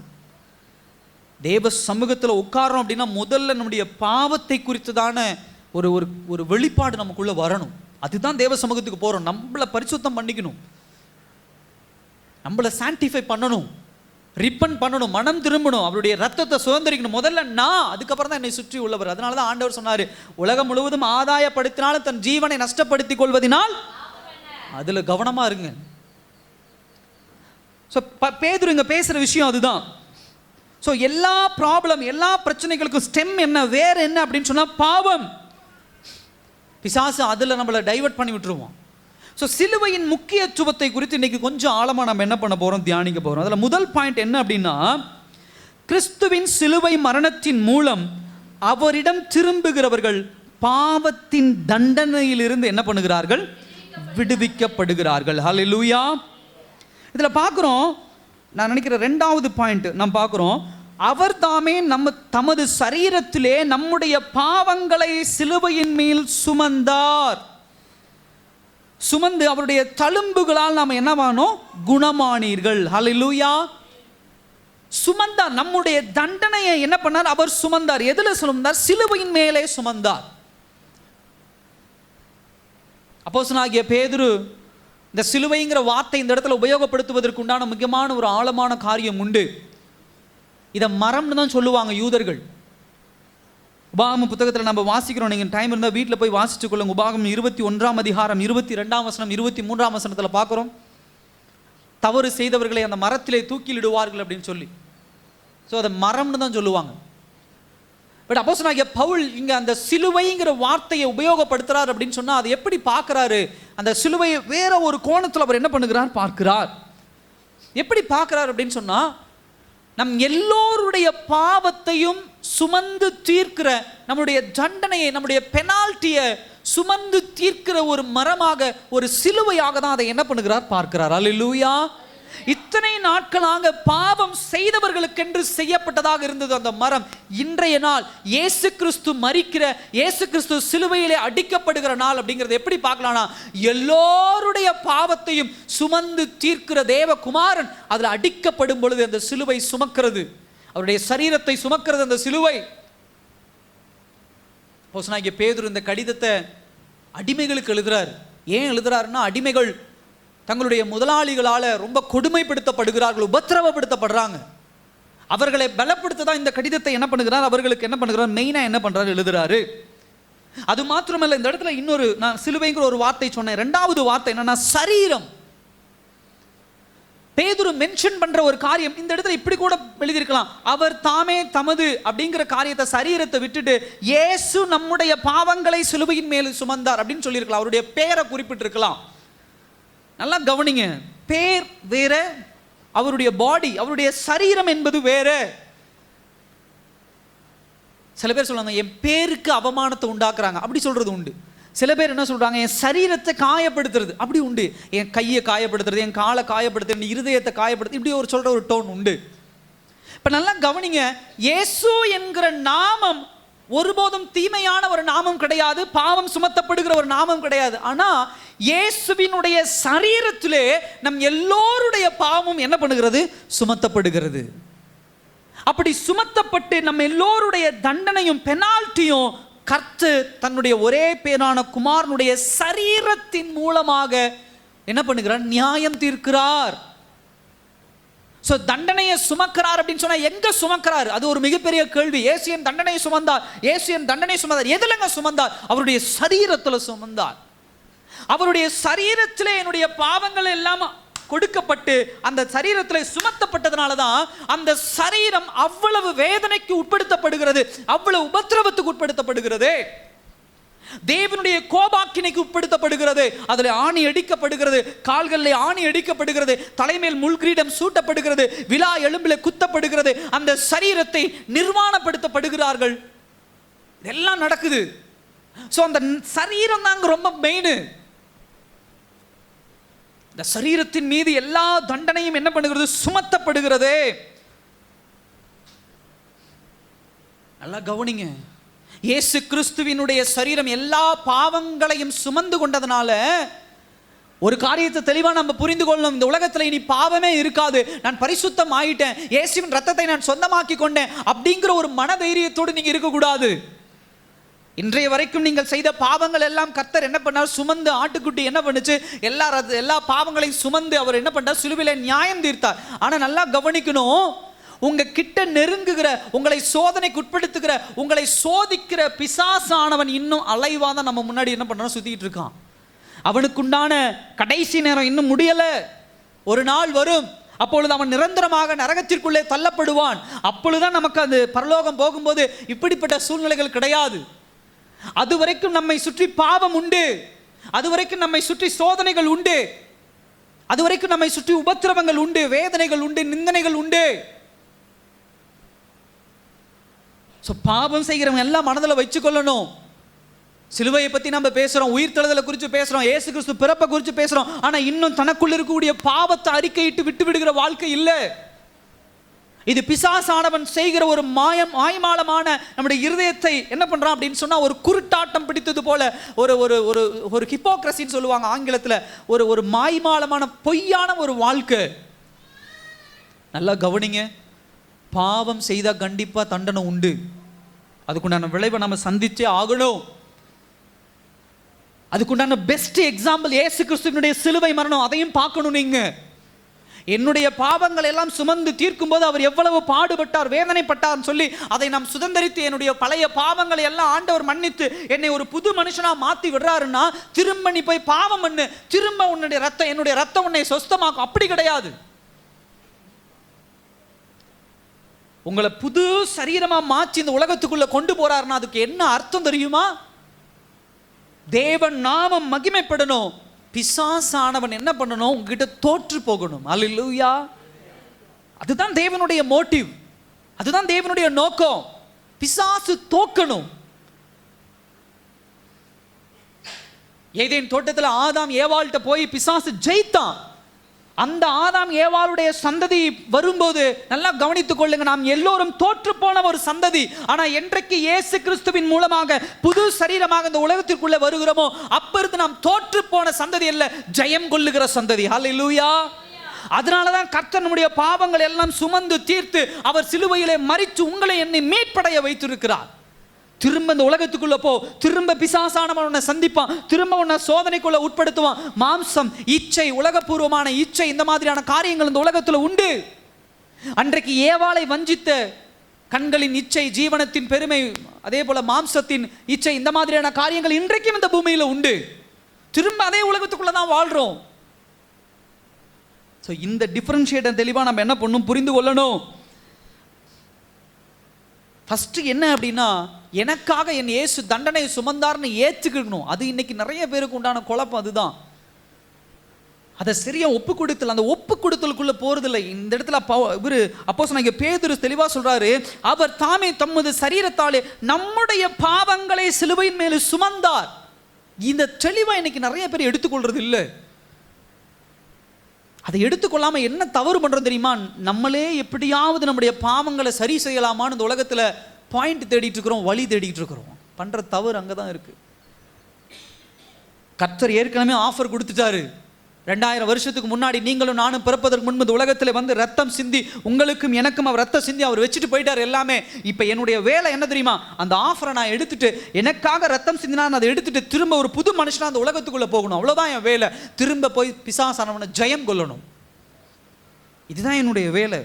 தேவ சமூகத்தில் உட்காரோம் அப்படின்னா முதல்ல நம்முடைய பாவத்தை குறித்ததான ஒரு வெளிப்பாடு நமக்குள்ள வரணும். அதுதான் தேவ சமூகத்துக்கு போகிறோம். நம்மளை பரிசுத்தம் பண்ணிக்கணும், நம்மளை சான்டிஃபை பண்ணணும், ரிப்பன் பண்ணணும், மனம் திரும்பணும், அவருடைய ரத்தத்தை சுதந்திரிக்கணும். முதல்ல நான், அதுக்கப்புறம் தான் என்னை சுற்றி உள்ளவர். அதனால தான் ஆண்டவர் சொன்னார், உலகம் முழுவதும் ஆதாயப்படுத்தினாலும் தன் ஜீவனை நஷ்டப்படுத்திக் கொள்வதனால் அதில் கவனமாக இருங்க. ஸோ பேதுரு இங்கே பேசுகிற விஷயம் அதுதான். ஸோ எல்லா ப்ராப்ளம், எல்லா பிரச்சனைகளுக்கும் ஸ்டெம் என்ன, வேற என்ன அப்படின்னு சொன்னால் பாவம். பிசாசு அதில் நம்மளை டைவர்ட் பண்ணி விட்டுருவோம். ஸோ சிலுவையின் முக்கியத்துவத்தை குறித்து இன்னைக்கு கொஞ்சம் ஆழமாக நம்ம என்ன பண்ண போகிறோம், தியானிக்க போகிறோம். அதில் முதல் பாயிண்ட் என்ன அப்படின்னா, கிறிஸ்துவின் சிலுவை மரணத்தின் மூலம் அவரிடம் திரும்புகிறவர்கள் பாவத்தின் தண்டனையிலிருந்து என்ன பண்ணுகிறார்கள், விடுவிக்கப்படுகிறார்கள். ஹல்லேலூயா. இதில் பார்க்குறோம், நான் நினைக்கிற ரெண்டாவது பாயிண்ட் நாம் பார்க்குறோம், அவர் தாமே தமது சரீரத்திலே நம்முடைய பாவங்களை சிலுவையின் மேல் சுமந்து அவருடைய தழும்புகளால் நாம் என்னவானோம், குணமானீர்கள். ஹல்லேலூயா. சுமந்தார், நம்முடைய தண்டனையை என்ன பண்ணார், அவர் சுமந்தார். எதுல சுமந்தார்? சிலுவையின் மேலே சுமந்தார். அப்போஸ்தலனாகிய பேதுரு இந்த சிலுவைங்கிற வார்த்தை இந்த இடத்துல உபயோகப்படுத்துவதற்கு உண்டான முக்கியமான ஒரு ஆழமான காரியம் உண்டு. இதை மரம்னு தான் சொல்லுவாங்க யூதர்கள். உபாகம புத்தகத்தில் நம்ம வாசிக்கிறோம், நீங்கள் டைம் இருந்தால் வீட்டில் போய் வாசிச்சு கொள்ளுங்க. உபாகமம் 21 அதிகாரம் 22 வசனம் 23 வசனத்தில் பார்க்குறோம், தவறு செய்தவர்களை அந்த மரத்திலே தூக்கிலிடுவார்கள் அப்படின்னு சொல்லி. ஸோ அதை மரம்னு தான் சொல்லுவாங்க. பட் அப்போஸ்தலனாகிய பவுல் இங்கே அந்த சிலுவைங்கிற வார்த்தையை உபயோகப்படுத்துறார் அப்படின்னு சொன்னால் அது எப்படி பார்க்குறாரு, அந்த சிலுவையை வேற ஒரு கோணத்தில் அவர் என்ன பண்ணுகிறார், பார்க்கிறார். எப்படி பார்க்குறார் அப்படின்னு சொன்னால், நம் எல்லோருடைய பாவத்தையும் சுமந்து தீர்க்கிற, நம்முடைய தண்டனையை, நம்முடைய பெனால்ட்டியை சுமந்து தீர்க்கிற ஒரு மரமாக, ஒரு சிலுவையாக தான் அதை என்ன பண்ணுகிறார், பார்க்கிறார். அல்லேலூயா. இத்தனை நாட்களாக பாவம் செய்தவர்களுக்கென்று செய்யப்பட்டதாக இருந்தது அந்த மரம். இன்றைய நாள் இயேசு கிறிஸ்து மரிக்கிற, இயேசு கிறிஸ்து சிலுவையிலே அடிக்கப்படுகிற நாள் அப்படிங்கிறது எப்படி பார்க்கலாம்னா, எல்லோருடைய பாவத்தையும் சுமந்து தீர்க்கிற தேவகுமாரன் அதில் அடிக்கப்படும் பொழுது அந்த சிலுவை சுமக்கிறது, அவருடைய சரீரத்தை சுமக்கிறது அந்த சிலுவை. அப்போஸ்தலனாகிய பேதுரு இந்த கடிதத்தை அடிமைகளுக்கு எழுதுறார். ஏன் எழுதுறாருன்னா, அடிமைகள் தங்களுடைய முதலாளிகளால் ரொம்ப கொடுமைப்படுத்தப்படுகிறார்கள், உபத்திரவப்படுத்தப்படுறாங்க. அவர்களை பலப்படுத்த தான் இந்த கடிதத்தை என்ன பண்ணுகிறார், அவர்களுக்கு என்ன பண்ணுகிறார், மெயினாக என்ன பண்ணுறாரு, எழுதுறாரு. அது மாத்திரமல்ல, இந்த இடத்துல இன்னொரு, நான் சிலுவைங்கிற ஒரு வார்த்தை சொன்னேன், ரெண்டாவது வார்த்தை என்னன்னா சரீரம். பேதுரு மென்ஷன் பண்ற ஒரு காரியம் இந்த இடத்துல இப்படி கூட எழுதியிருக்கலாம், அவர் தாமே தமது அப்படிங்கிற காரியத்தை, சரீரத்தை விட்டுட்டு இயேசு நம்முடைய பாவங்களை சிலுவையின் மேல் சுமந்தார் அப்படின்னு சொல்லியிருக்கலாம், அவருடைய பேரை குறிப்பிட்டிருக்கலாம். நல்லா கவனிங்க, பேர் வேற, அவருடைய பாடி, அவருடைய சரீரம் என்பது வேற. சில பேர் சொல்றாங்க என் பேருக்கு அவமானத்தை உண்டாக்குறாங்க, அப்படி சொல்றது உண்டு. சில பேர் என்ன சொல்றாங்க, என் சரீரத்தை காயப்படுத்துறது, அப்படி உண்டு. என் கையை காயப்படுத்துறது, என் காலை காயப்படுத்துறது, இருதயத்தை காயப்படுத்து, இப்படி ஒரு சொல்ற ஒரு டோன் உண்டு. இப்ப நல்லா கவனிங்க, இயேசு என்கிற நாமம் ஒருபோதும் தீமையான ஒரு நாமம் கிடையாது, பாவம் சுமத்தப்படுகிற ஒரு நாமம் கிடையாது. ஆனா இயேசுவினுடைய சரீரத்திலே நம் எல்லோருடைய பாவமும் என்ன பண்ணுகிறது, சுமத்தப்படுகிறது. அப்படி சுமத்தப்பட்டு நம்ம எல்லோருடைய தண்டனையும் பெனால்ட்டியும் கர்த்தர் தன்னுடைய ஒரே பேரான குமாரனுடைய சரீரத்தின் மூலமாக என்ன பண்ணுகிறார், நியாயம் தீர்க்கிறார். சோ தண்டனையை சுமக்கிறார் அப்படின்னு சொன்னா எங்க சுமக்கிறார், அது ஒரு மிகப்பெரிய கேள்வி. இயேசுவின் தண்டனையை சுமந்தார், இயேசுவின் தண்டனை சுமந்தார், எதுலங்க சுமந்தார், அவருடைய சரீரத்துல சுமந்தார். அவருடைய சரீரத்திலே என்னுடைய பாவங்கள் எல்லாம் கொடுக்கப்பட்டு அந்த சரீரத்தில் சுமத்தப்பட்டதனால தான் அந்த சரீரம் அவ்வளவு வேதனைக்கு உட்படுத்தப்படுகிறது, அவ்வளவு உபத்திரவத்துக்கு உட்படுத்தப்படுகிறது, தேவனுடைய கோபாக்கினைக்கு உட்படுத்தப்படுகிறது. அதில் ஆணி அடிக்கப்படுகிறது, கால்களில் ஆணி அடிக்கப்படுகிறது, தலைமையில் முள்கிரீடம் சூட்டப்படுகிறது, விலா எலும்பில் குத்தப்படுகிறது, அந்த சரீரத்தை நிர்வாணப்படுத்தப்படுகிறார்கள். இதெல்லாம் நடக்குது. ஸோ அந்த சரீரம் தாங்க ரொம்ப மெயின். இந்த சரீரத்தின் மீது எல்லா தண்டனையும் என்ன பண்ணுகிறது, சுமத்தப்படுகிறது. நல்லா கவனிங்க, இயேசு கிறிஸ்துவினுடைய சரீரம் எல்லா பாவங்களையும் சுமந்து கொண்டதனால ஒரு காரியத்தை தெளிவாக நம்ம புரிந்து கொள்ளணும். இந்த உலகத்தில் இனி பாவமே இருக்காது, நான் பரிசுத்தம் ஆயிட்டேன், இயேசுவின் ரத்தத்தை நான் சொந்தமாக்கி கொண்டேன் அப்படிங்கிற ஒரு மனதைரியத்தோடு நீங்க இருக்கக்கூடாது. இன்றைய வரைக்கும் நீங்கள் செய்த பாவங்கள் எல்லாம் கர்த்தர் என்ன பண்ணார், சுமந்து, ஆட்டுக்குட்டி என்ன பண்ணுச்சு, எல்லா பாவங்களையும் சுமந்து அவர் என்ன பண்ணார், சிலுவையிலே நியாயம் தீர்த்தார். ஆனா நல்லா கவனிக்கணும், உங்க கிட்ட நெருங்குகிற, உங்களை சோதனைக்கு உட்படுத்துகிற, உங்களை சோதிக்கிற பிசாசானவன் இன்னும் அலைவாதான் நம்ம முன்னாடி என்ன பண்றான், சுத்திட்டு இருக்கான். அவனுக்குண்டான கடைசி நேரம் இன்னும் முடியல. ஒரு நாள் வரும், அப்பொழுது அவன் நிரந்தரமாக நரகத்திற்குள்ளே தள்ளப்படுவான். அப்பொழுதுதான் நமக்கு அந்த பரலோகம் போகும்போது இப்படிப்பட்ட சூழ்நிலைகள் கிடையாது. அதுவரைக்கும் நம்மை சுற்றி பாவம் உண்டு, அதுவரைக்கும் நம்மை சுற்றி சோதனைகள் உண்டு, அதுவரைக்கும் நம்மை சுற்றி உபத்திரவங்கள் உண்டு, வேதனைகள் உண்டு, நிந்தனைகள் உண்டு. பாவம் செய்கிறவங்க எல்லாம் மனதில் வச்சுக்கொள்ளணும். சிலுவையை பத்தி நம்ம பேசுறோம், உயிர்த்தெழுதலை குறித்து பேசுறோம், இயேசு கிறிஸ்து பிறப்பை குறித்து பேசுறோம். ஆனா இன்னும் தனக்குள்ள இருக்கக்கூடிய பாவத்தை அறிக்கையிட்டு விட்டு விடுகிற வாழ்க்கை இல்லை. இது பிசாசானவன் செய்கிற ஒரு மாயமாலமான நம்முடைய இருதயத்தை என்ன பண்றான் அப்படின்னு சொன்னா, ஒரு குருட்டாட்டம் பிடித்தது போல, ஒரு ஒரு ஒரு ஒரு ஹிப்போக்ரசின்னு சொல்லுவாங்க ஆங்கிலத்தில், ஒரு ஒரு மாய்மாலமான பொய்யான ஒரு வாழ்க்கை. நல்லா கவனிங்க, பாவம் செய்தா கண்டிப்பா தண்டனை உண்டு, அதுக்குண்டான விளைவை நம்ம சந்திச்சே ஆகணும். அதுக்குண்டான பெஸ்ட் எக்ஸாம்பிள் இயேசு கிறிஸ்துவினுடைய சிலுவை மரணம், அதையும் பார்க்கணும் நீங்க. என்னுடைய பாவங்கள் எல்லாம் சுமந்து தீர்க்கும் போது அவர் எவ்வளவு பாடுபட்டார், வேதனைப்பட்டார் சொல்லி அதை நாம் சுதந்திரித்து என்னுடைய பழைய பாவங்களை எல்லாம் ஆண்டவர் மன்னித்து என்னை ஒரு புது மனுஷனா மாத்தி விடுறாருன்னா, திரும்ப நீ போய் பாவம் பண்ணு, திரும்ப உன்னுடைய ரத்தம், என்னுடைய ரத்தம் உன்னை சொஸ்தமாக்கும், அப்படி கிடையாது. உங்களை புது சரீரமா மாற்றி இந்த உலகத்துக்குள்ள கொண்டு போறாருன்னா அதுக்கு என்ன அர்த்தம் தெரியுமா? தேவன் நாமம் அதுதான் தேவனுடைய மோட்டிவ், அதுதான் தேவனுடைய நோக்கம். பிசாசு தோக்கணும். ஏதேன் தோட்டத்தில் ஆதாம் ஏவாள்கிட்ட போய் பிசாசு ஜெயித்தான். அந்த ஆதாம் ஏவாளுடைய சந்ததி வரும்போது நல்லா கவனித்துக் கொள்ளுங்க, நாம் எல்லோரும் தோற்று போன ஒரு சந்ததி. ஆனா என்றைக்கு இயேசு கிறிஸ்துவின் மூலமாக புது சரீரமாக இந்த உலகத்திற்குள்ள வருகிறோமோ அப்ப இருந்து நாம் தோற்று போன சந்ததி அல்ல, ஜெயம் கொள்ளுகிற சந்ததி. ஹல்லேலூயா. அதனாலதான் கர்த்தர் நம்முடைய பாவங்கள் எல்லாம் சுமந்து தீர்த்து அவர் சிலுவையிலே மரித்து உங்களை என்னை மீட்படைய வைத்திருக்கிறார். திரும்ப இந்த உலகத்துக்குள்ள போ, திரும்ப பிசாசானவன் உன்னை சந்திப்பான், திரும்ப உன்னை சோதனைக்குள்ள உட்படுத்துவான். மாம்சம், இச்சை, உலகபூர்வமான இச்சை, இந்த மாதிரியான காரியங்கள் இந்த உலகத்துல உண்டு. அன்றைக்கு ஏவாளை வஞ்சித்த கண்களின் இச்சை, ஜீவனத்தின் பெருமை, அதே போல மாம்சத்தின் இச்சை, இந்த மாதிரியான காரியங்கள் இன்றைக்கும் இந்த பூமியில உண்டு. திரும்ப அதே உலகத்துக்குள்ள தான் வாழ்றோம். ஸோ இந்த டிஃபரன்ஷியேட்டை தெளிவாக நம்ம என்ன பண்ணணும், புரிந்து கொள்ளணும். ஃபஸ்ட்டு என்ன அப்படின்னா, எனக்காக என் இயேசு தண்டனை சுமந்தார்னு ஏற்றுக்கணும். அது இன்னைக்கு நிறைய பேருக்கு உண்டான குழப்பம். அதுதான், அதை சரியா ஒப்பு கொடுத்தல், அந்த ஒப்பு கொடுத்தலுக்குள்ள போறதில்லை. இந்த இடத்துல இவரு அப்போஸ்தலனாகிய பேதுரு தெளிவா சொல்றாரு, அவர் தாமே தமது சரீரத்தாலே நம்முடைய பாவங்களை சிலுவையின் மேல் சுமந்தார். இந்த தெளிவா இன்னைக்கு நிறைய பேர் எடுத்துக்கொள்றது இல்லை. அதை எடுத்துக்கொள்ளாம என்ன தவறு பண்றோம் தெரியுமா? நம்மளே எப்படியாவது நம்முடைய பாவங்களை சரி செய்யலாமான்னு இந்த உலகத்துல பாயிண்ட் தேடிட்டு இருக்கிறோம், வழி தேடிட்டு இருக்கிறோம். பண்ற தவறு அங்கதான் இருக்கு. கர்த்தர் ஏற்கனவே ஆஃபர் கொடுத்துட்டாரு. 2000 வருஷத்துக்கு முன்னாடி நீங்களும் நானும் பிறப்பதற்கு முன்பு இந்த உலகத்தில் வந்து ரத்தம் சிந்தி உங்களுக்கும் எனக்கும் அவர் ரத்தம் சிந்தி அவர் வச்சுட்டு போயிட்டார் எல்லாமே. இப்போ என்னுடைய வேலை என்ன தெரியுமா? அந்த ஆஃபரை நான் எடுத்துட்டு, எனக்காக ரத்தம் சிந்தினா அதை எடுத்துட்டு திரும்ப ஒரு புது மனுஷனா அந்த உலகத்துக்குள்ள போகணும். அவ்வளோதான் என் வேலை. திரும்ப போய் பிசாசானவனை ஜெயம் கொள்ளணும். இதுதான் என்னுடைய வேலை.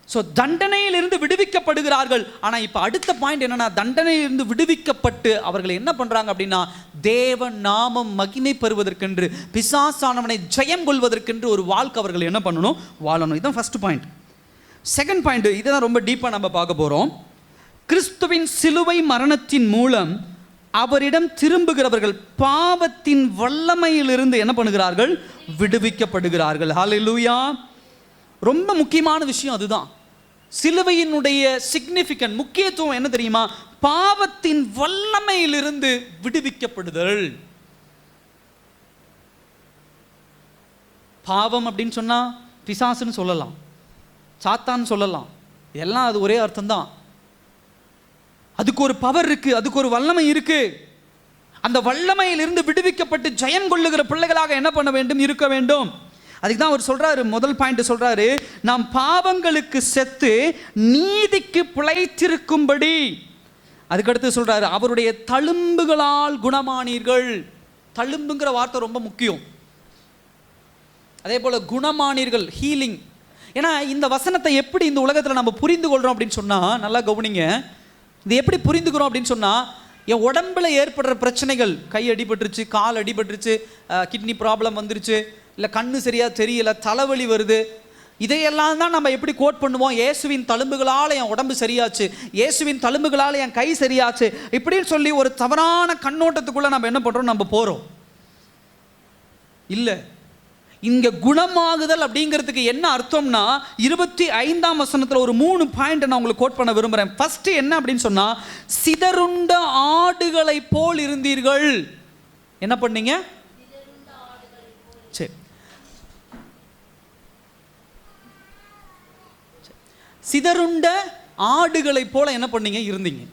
ஸோ தண்டனையிலிருந்து விடுவிக்கப்படுகிறார்கள். ஆனால் இப்போ அடுத்த பாயிண்ட் என்னன்னா, தண்டனையிலிருந்து விடுவிக்கப்பட்டு அவர்கள் என்ன பண்ணுறாங்க அப்படின்னா, தேவ நாமம் மகிமை பெறுவதற்கென்று, பிசாசானவனை ஜெயம் கொள்வதற்கென்று ஒரு வாழ்க்கை அவர்கள் என்ன பண்ணணும், வாழணும். இதுதான் ஃபர்ஸ்ட் பாயிண்ட். செகண்ட் பாயிண்ட், இதுதான் ரொம்ப டீப்பாக நம்ம பார்க்க போகிறோம். கிறிஸ்துவின் சிலுவை மரணத்தின் மூலம் அவரிடம் திரும்புகிறவர்கள் பாவத்தின் வல்லமையிலிருந்து என்ன பண்ணுகிறார்கள், விடுவிக்கப்படுகிறார்கள். ஹல்லேலூயா. ரொம்ப முக்கியமான விஷயம் அதுதான். சிலுவையினுடைய சிக்னிஃபிகன்ட், முக்கியத்துவம் என்ன தெரியுமா? பாவத்தின் வல்லமையிலிருந்து விடுவிக்கப்படுதல். பாவம் அப்படின்னு சொன்னா பிசாசுன்னு சொல்லலாம், சாத்தான்னு சொல்லலாம், எல்லாம் அது ஒரே அர்த்தம் தான். அதுக்கு ஒரு பவர் இருக்கு, அதுக்கு ஒரு வல்லமை இருக்கு. அந்த வல்லமையிலிருந்து விடுவிக்கப்பட்டு ஜெயம் கொள்ளுகிற பிள்ளைகளாக என்ன பண்ண வேண்டும், இருக்க வேண்டும். அதுக்கு தான் அவர் சொல்றாரு, முதல் பாயிண்ட் சொல்றாரு, நாம் பாவங்களுக்கு செத்து நீதிக்கு பிழைத்திருக்கும்படி. அதுக்கடுத்து சொல்றாரு, அவருடைய தழும்புகளால் குணமானீர்கள். தழும்புங்கிற வார்த்தை ரொம்ப முக்கியம். அதே போல குணமானீர்கள், ஹீலிங். ஏன்னா இந்த வசனத்தை எப்படி இந்த உலகத்தில் நம்ம புரிந்து கொள்றோம் அப்படின்னு சொன்னா, நல்லா கவனிங்க, இது எப்படி புரிந்துக்கிறோம் அப்படின்னு சொன்னா, என் உடம்புல ஏற்படுற பிரச்சனைகள், கை அடிபட்டுருச்சு, கால் அடிபட்டுருச்சு, கிட்னி ப்ராப்ளம் வந்துருச்சு, இல்லை கண்ணு சரியா தெரியல, தலைவலி வருது, இதையெல்லாம் தான் நம்ம எப்படி கோட் பண்ணுவோம், இயேசுவின் தழும்புகளால் என் உடம்பு சரியாச்சு, இயேசுவின் தழும்புகளால் என் கை சரியாச்சு, இப்படின்னு சொல்லி ஒரு தவறான கண்ணோட்டத்துக்குள்ள நம்ம என்ன பண்றோம், நம்ம போறோம். இல்லை, இங்க குணமாகுதல் அப்படிங்கிறதுக்கு என்ன அர்த்தம்னா, 25ஆம் வசனத்துல ஒரு 3 பாயிண்ட் நான் உங்களுக்கு கோட் பண்ண விரும்புறேன். ஃபர்ஸ்ட் என்ன அப்படின்னு சொன்னா, சிதறுண்ட ஆடுகளை போல் இருந்தீர்கள். என்ன பண்ணீங்க? சரி, சிதறுண்ட ஆடுகளை போல என்ன பண்ணீங்க, இருந்தீங்க.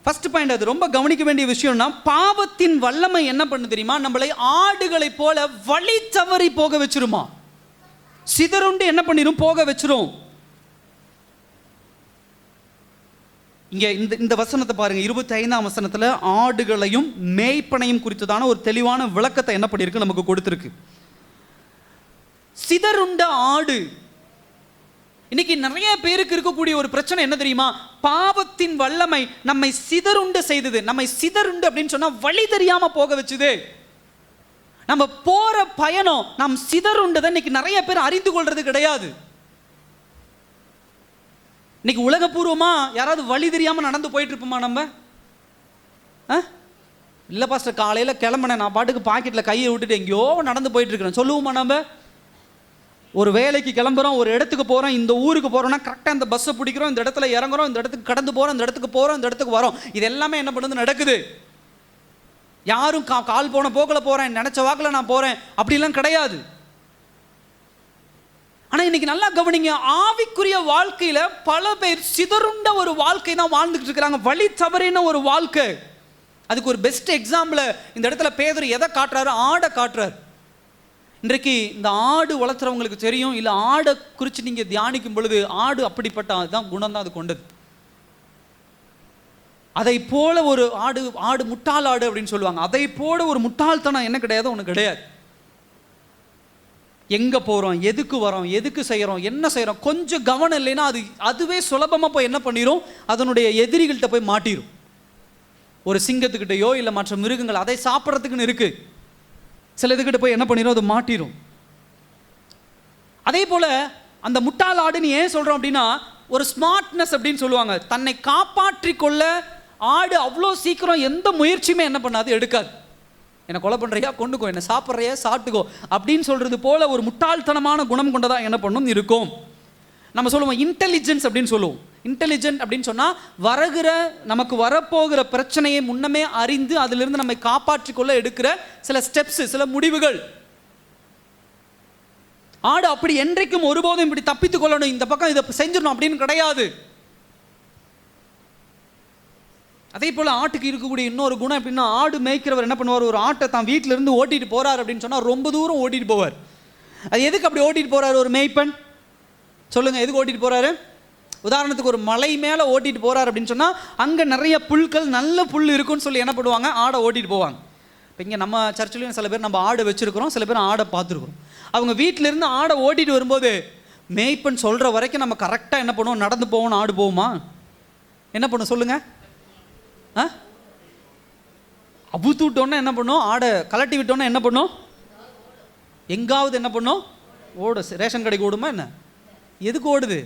ஃபர்ஸ்ட் பாயிண்ட், அது ரொம்ப கவனிக்க வேண்டிய விஷயம்னா, பாவத்தின் வல்லமை என்ன பண்ணு தெரியுமா, நம்மளை ஆடுகளை போல வழி தவறி போக வச்சிருமா. சிதறுண்டு என்ன பண்ணிரும், போக வச்சிரும். இங்க இந்த வசனத்தை பாருங்க, 25ஆம் வசனத்துல ஆடுகளையும் மேய்ப்பனையும் குறித்ததான ஒரு தெளிவான விளக்கத்தை என்ன பண்ணிருக்கு, நமக்கு கொடுத்திருக்கு. சிதறுண்ட ஆடு. இன்னைக்கு நிறைய பேருக்கு இருக்கக்கூடிய ஒரு பிரச்சனை என்ன தெரியுமா, பாவத்தின் வல்லமை நம்மை சிதறுண்டு செய்தது. நம்மை சிதறுண்டு அப்படின்னு சொன்னா வழி தெரியாம போக வச்சுது. நம்ம போற பயணம் நாம் சிதறுண்டதை இன்னைக்கு நிறைய பேர் அறிந்து கொள்றது கிடையாது. இன்னைக்கு உலகபூர்வமா யாராவது வழி தெரியாம நடந்து போயிட்டு இருப்போமா நம்ம? இல்லை பாஸ்டர் காலையில் கிளம்புனேன், நான் பாட்டுக்கு பாக்கெட்டில் கையை விட்டுட்டு எங்கேயோ நடந்து போயிட்டு இருக்கிறேன் சொல்லுவோமா? நம்ம ஒரு வேலைக்கு கிளம்புறோம், ஒரு இடத்துக்கு போகிறோம், இந்த ஊருக்கு போகிறோம்னா கரெக்டாக இந்த பஸ்ஸை பிடிக்கிறோம், இந்த இடத்துல இறங்குறோம், இந்த இடத்துக்கு கடந்து போகிறோம், இந்த இடத்துக்கு போகிறோம், இந்த இடத்துக்கு வரோம். இது எல்லாமே என்ன பண்ணுது, நடக்குது. யாரும் கால் போன போக்கில் போகிறேன், நினச்ச வாக்கில் நான் போகிறேன் அப்படிலாம் கிடையாது. ஆனால் இன்னைக்கு நல்லா கவனிங்க, ஆவிக்குரிய வாழ்க்கையில் பல பேர் சிதறுண்ட ஒரு வாழ்க்கை தான் வாழ்ந்துட்டு இருக்கிறாங்க, வழி தவறின ஒரு வாழ்க்கை. அதுக்கு ஒரு பெஸ்ட் எக்ஸாம்பிள் இந்த இடத்துல பேதுரு எதை காட்டுறாரு? ஆடை காட்டுறாரு. இன்றைக்கு இந்த ஆடு வளர்த்துறவங்களுக்கு தெரியும், இல்லை ஆடை குறித்து நீங்கள் தியானிக்கும் பொழுது ஆடு அப்படிப்பட்ட அதுதான் குணம் தான் அது கொண்டது. அதை போல ஒரு ஆடு முட்டாள் ஆடு அப்படின்னு சொல்லுவாங்க. அதை போல ஒரு முட்டாள்தனம் என்ன கிடையாது, ஒன்று கிடையாது. எங்கே போகிறோம், எதுக்கு வரோம், எதுக்கு செய்கிறோம், என்ன செய்கிறோம், கொஞ்சம் கவனம் இல்லைன்னா அதுவே சுலபமாக போய் என்ன பண்ணிடும், அதனுடைய எதிரிகள்கிட்ட போய் மாட்டிடும். ஒரு சிங்கத்துக்கிட்டையோ இல்லை மற்ற மிருகங்கள் அதை சாப்பிட்றதுக்குன்னு இருக்குது, சில இதுக்கிட்ட போய் என்ன பண்ணிடும், அது மாட்டிடும். அதே போல் அந்த முட்டாள் ஆடுன்னு ஏன் சொல்கிறோம் அப்படின்னா, ஒரு ஸ்மார்ட்னஸ் அப்படின்னு சொல்லுவாங்க. தன்னை காப்பாற்றி கொள்ள ஆடு அவ்வளோ சீக்கிரம் எந்த முயற்சியுமே என்ன பண்ணாது, எடுக்காது. என்னை கொலை பண்ணுறியா கொண்டுக்கோ, என்னை சாப்பிட்றியா சாப்பிட்டுக்கோ அப்படின்னு சொல்கிறது போல் ஒரு முட்டாள்தனமான குணம் கொண்டதாக என்ன பண்ணும் இருக்கும். நம்ம சொல்லுவோம் இன்டெலிஜென்ஸ் அப்படின்னு சொல்லுவோம். இன்டெலிஜென்ட் அப்படின்னு சொன்னால் நமக்கு வரப்போகிற பிரச்சனையை முன்னமே அறிந்து அதிலிருந்து நம்மை காப்பாற்றி கொள்ள எடுக்கிற சில ஸ்டெப்ஸ், சில முடிவுகள். ஆடு அப்படி என்றைக்கும் ஒருபோதும் இப்படி தப்பித்து கொள்ளணும், இந்த பக்கம் இதை செஞ்சிடணும் அப்படின்னு கிடையாது. அதே போல் ஆட்டுக்கு இருக்கக்கூடிய இன்னொரு குணம் எப்படின்னா, ஆடு மேய்க்கிறவர் என்ன பண்ணுவார், ஒரு ஆட்டை தான் வீட்டில இருந்து ஓட்டிட்டு போறாரு அப்படின்னு சொன்னால் ரொம்ப தூரம் ஓட்டிட்டு போவார். அது எதுக்கு அப்படி ஓட்டிட்டு போறாரு ஒரு மேய்ப்பன்? சொல்லுங்க, எதுக்கு ஓட்டிட்டு போறாரு? உதாரணத்துக்கு ஒரு மலை மேலே ஓட்டிட்டு போறாரு அப்படின்னு சொன்னால் அங்கே நிறைய புல்கள், நல்ல புல் இருக்குன்னு சொல்லி என்ன பண்ணுவாங்க, ஆடை ஓட்டிட்டு போவாங்க. இப்போ இங்கே நம்ம சர்ச்சிலையும் சில பேர் நம்ம ஆடை வச்சிருக்கிறோம், சில பேர் ஆடை பார்த்துருக்குறோம். அவங்க வீட்டிலேருந்து ஆடை ஓட்டிட்டு வரும்போது மேய்ப்பன் சொல்கிற வரைக்கும் நம்ம கரெக்டாக என்ன பண்ணுவோம், நடந்து போகணும். ஆடு போகுமா? என்ன பண்ணும் சொல்லுங்க? அபுத்து விட்டோன்னா என்ன பண்ணும், ஆடை கலட்டி விட்டோன்னா என்ன பண்ணும், எங்காவது என்ன பண்ணும், ஓடு. ரேஷன் கடைக்கு ஓடுமா என்ன? எதுக்கு ஓடுது?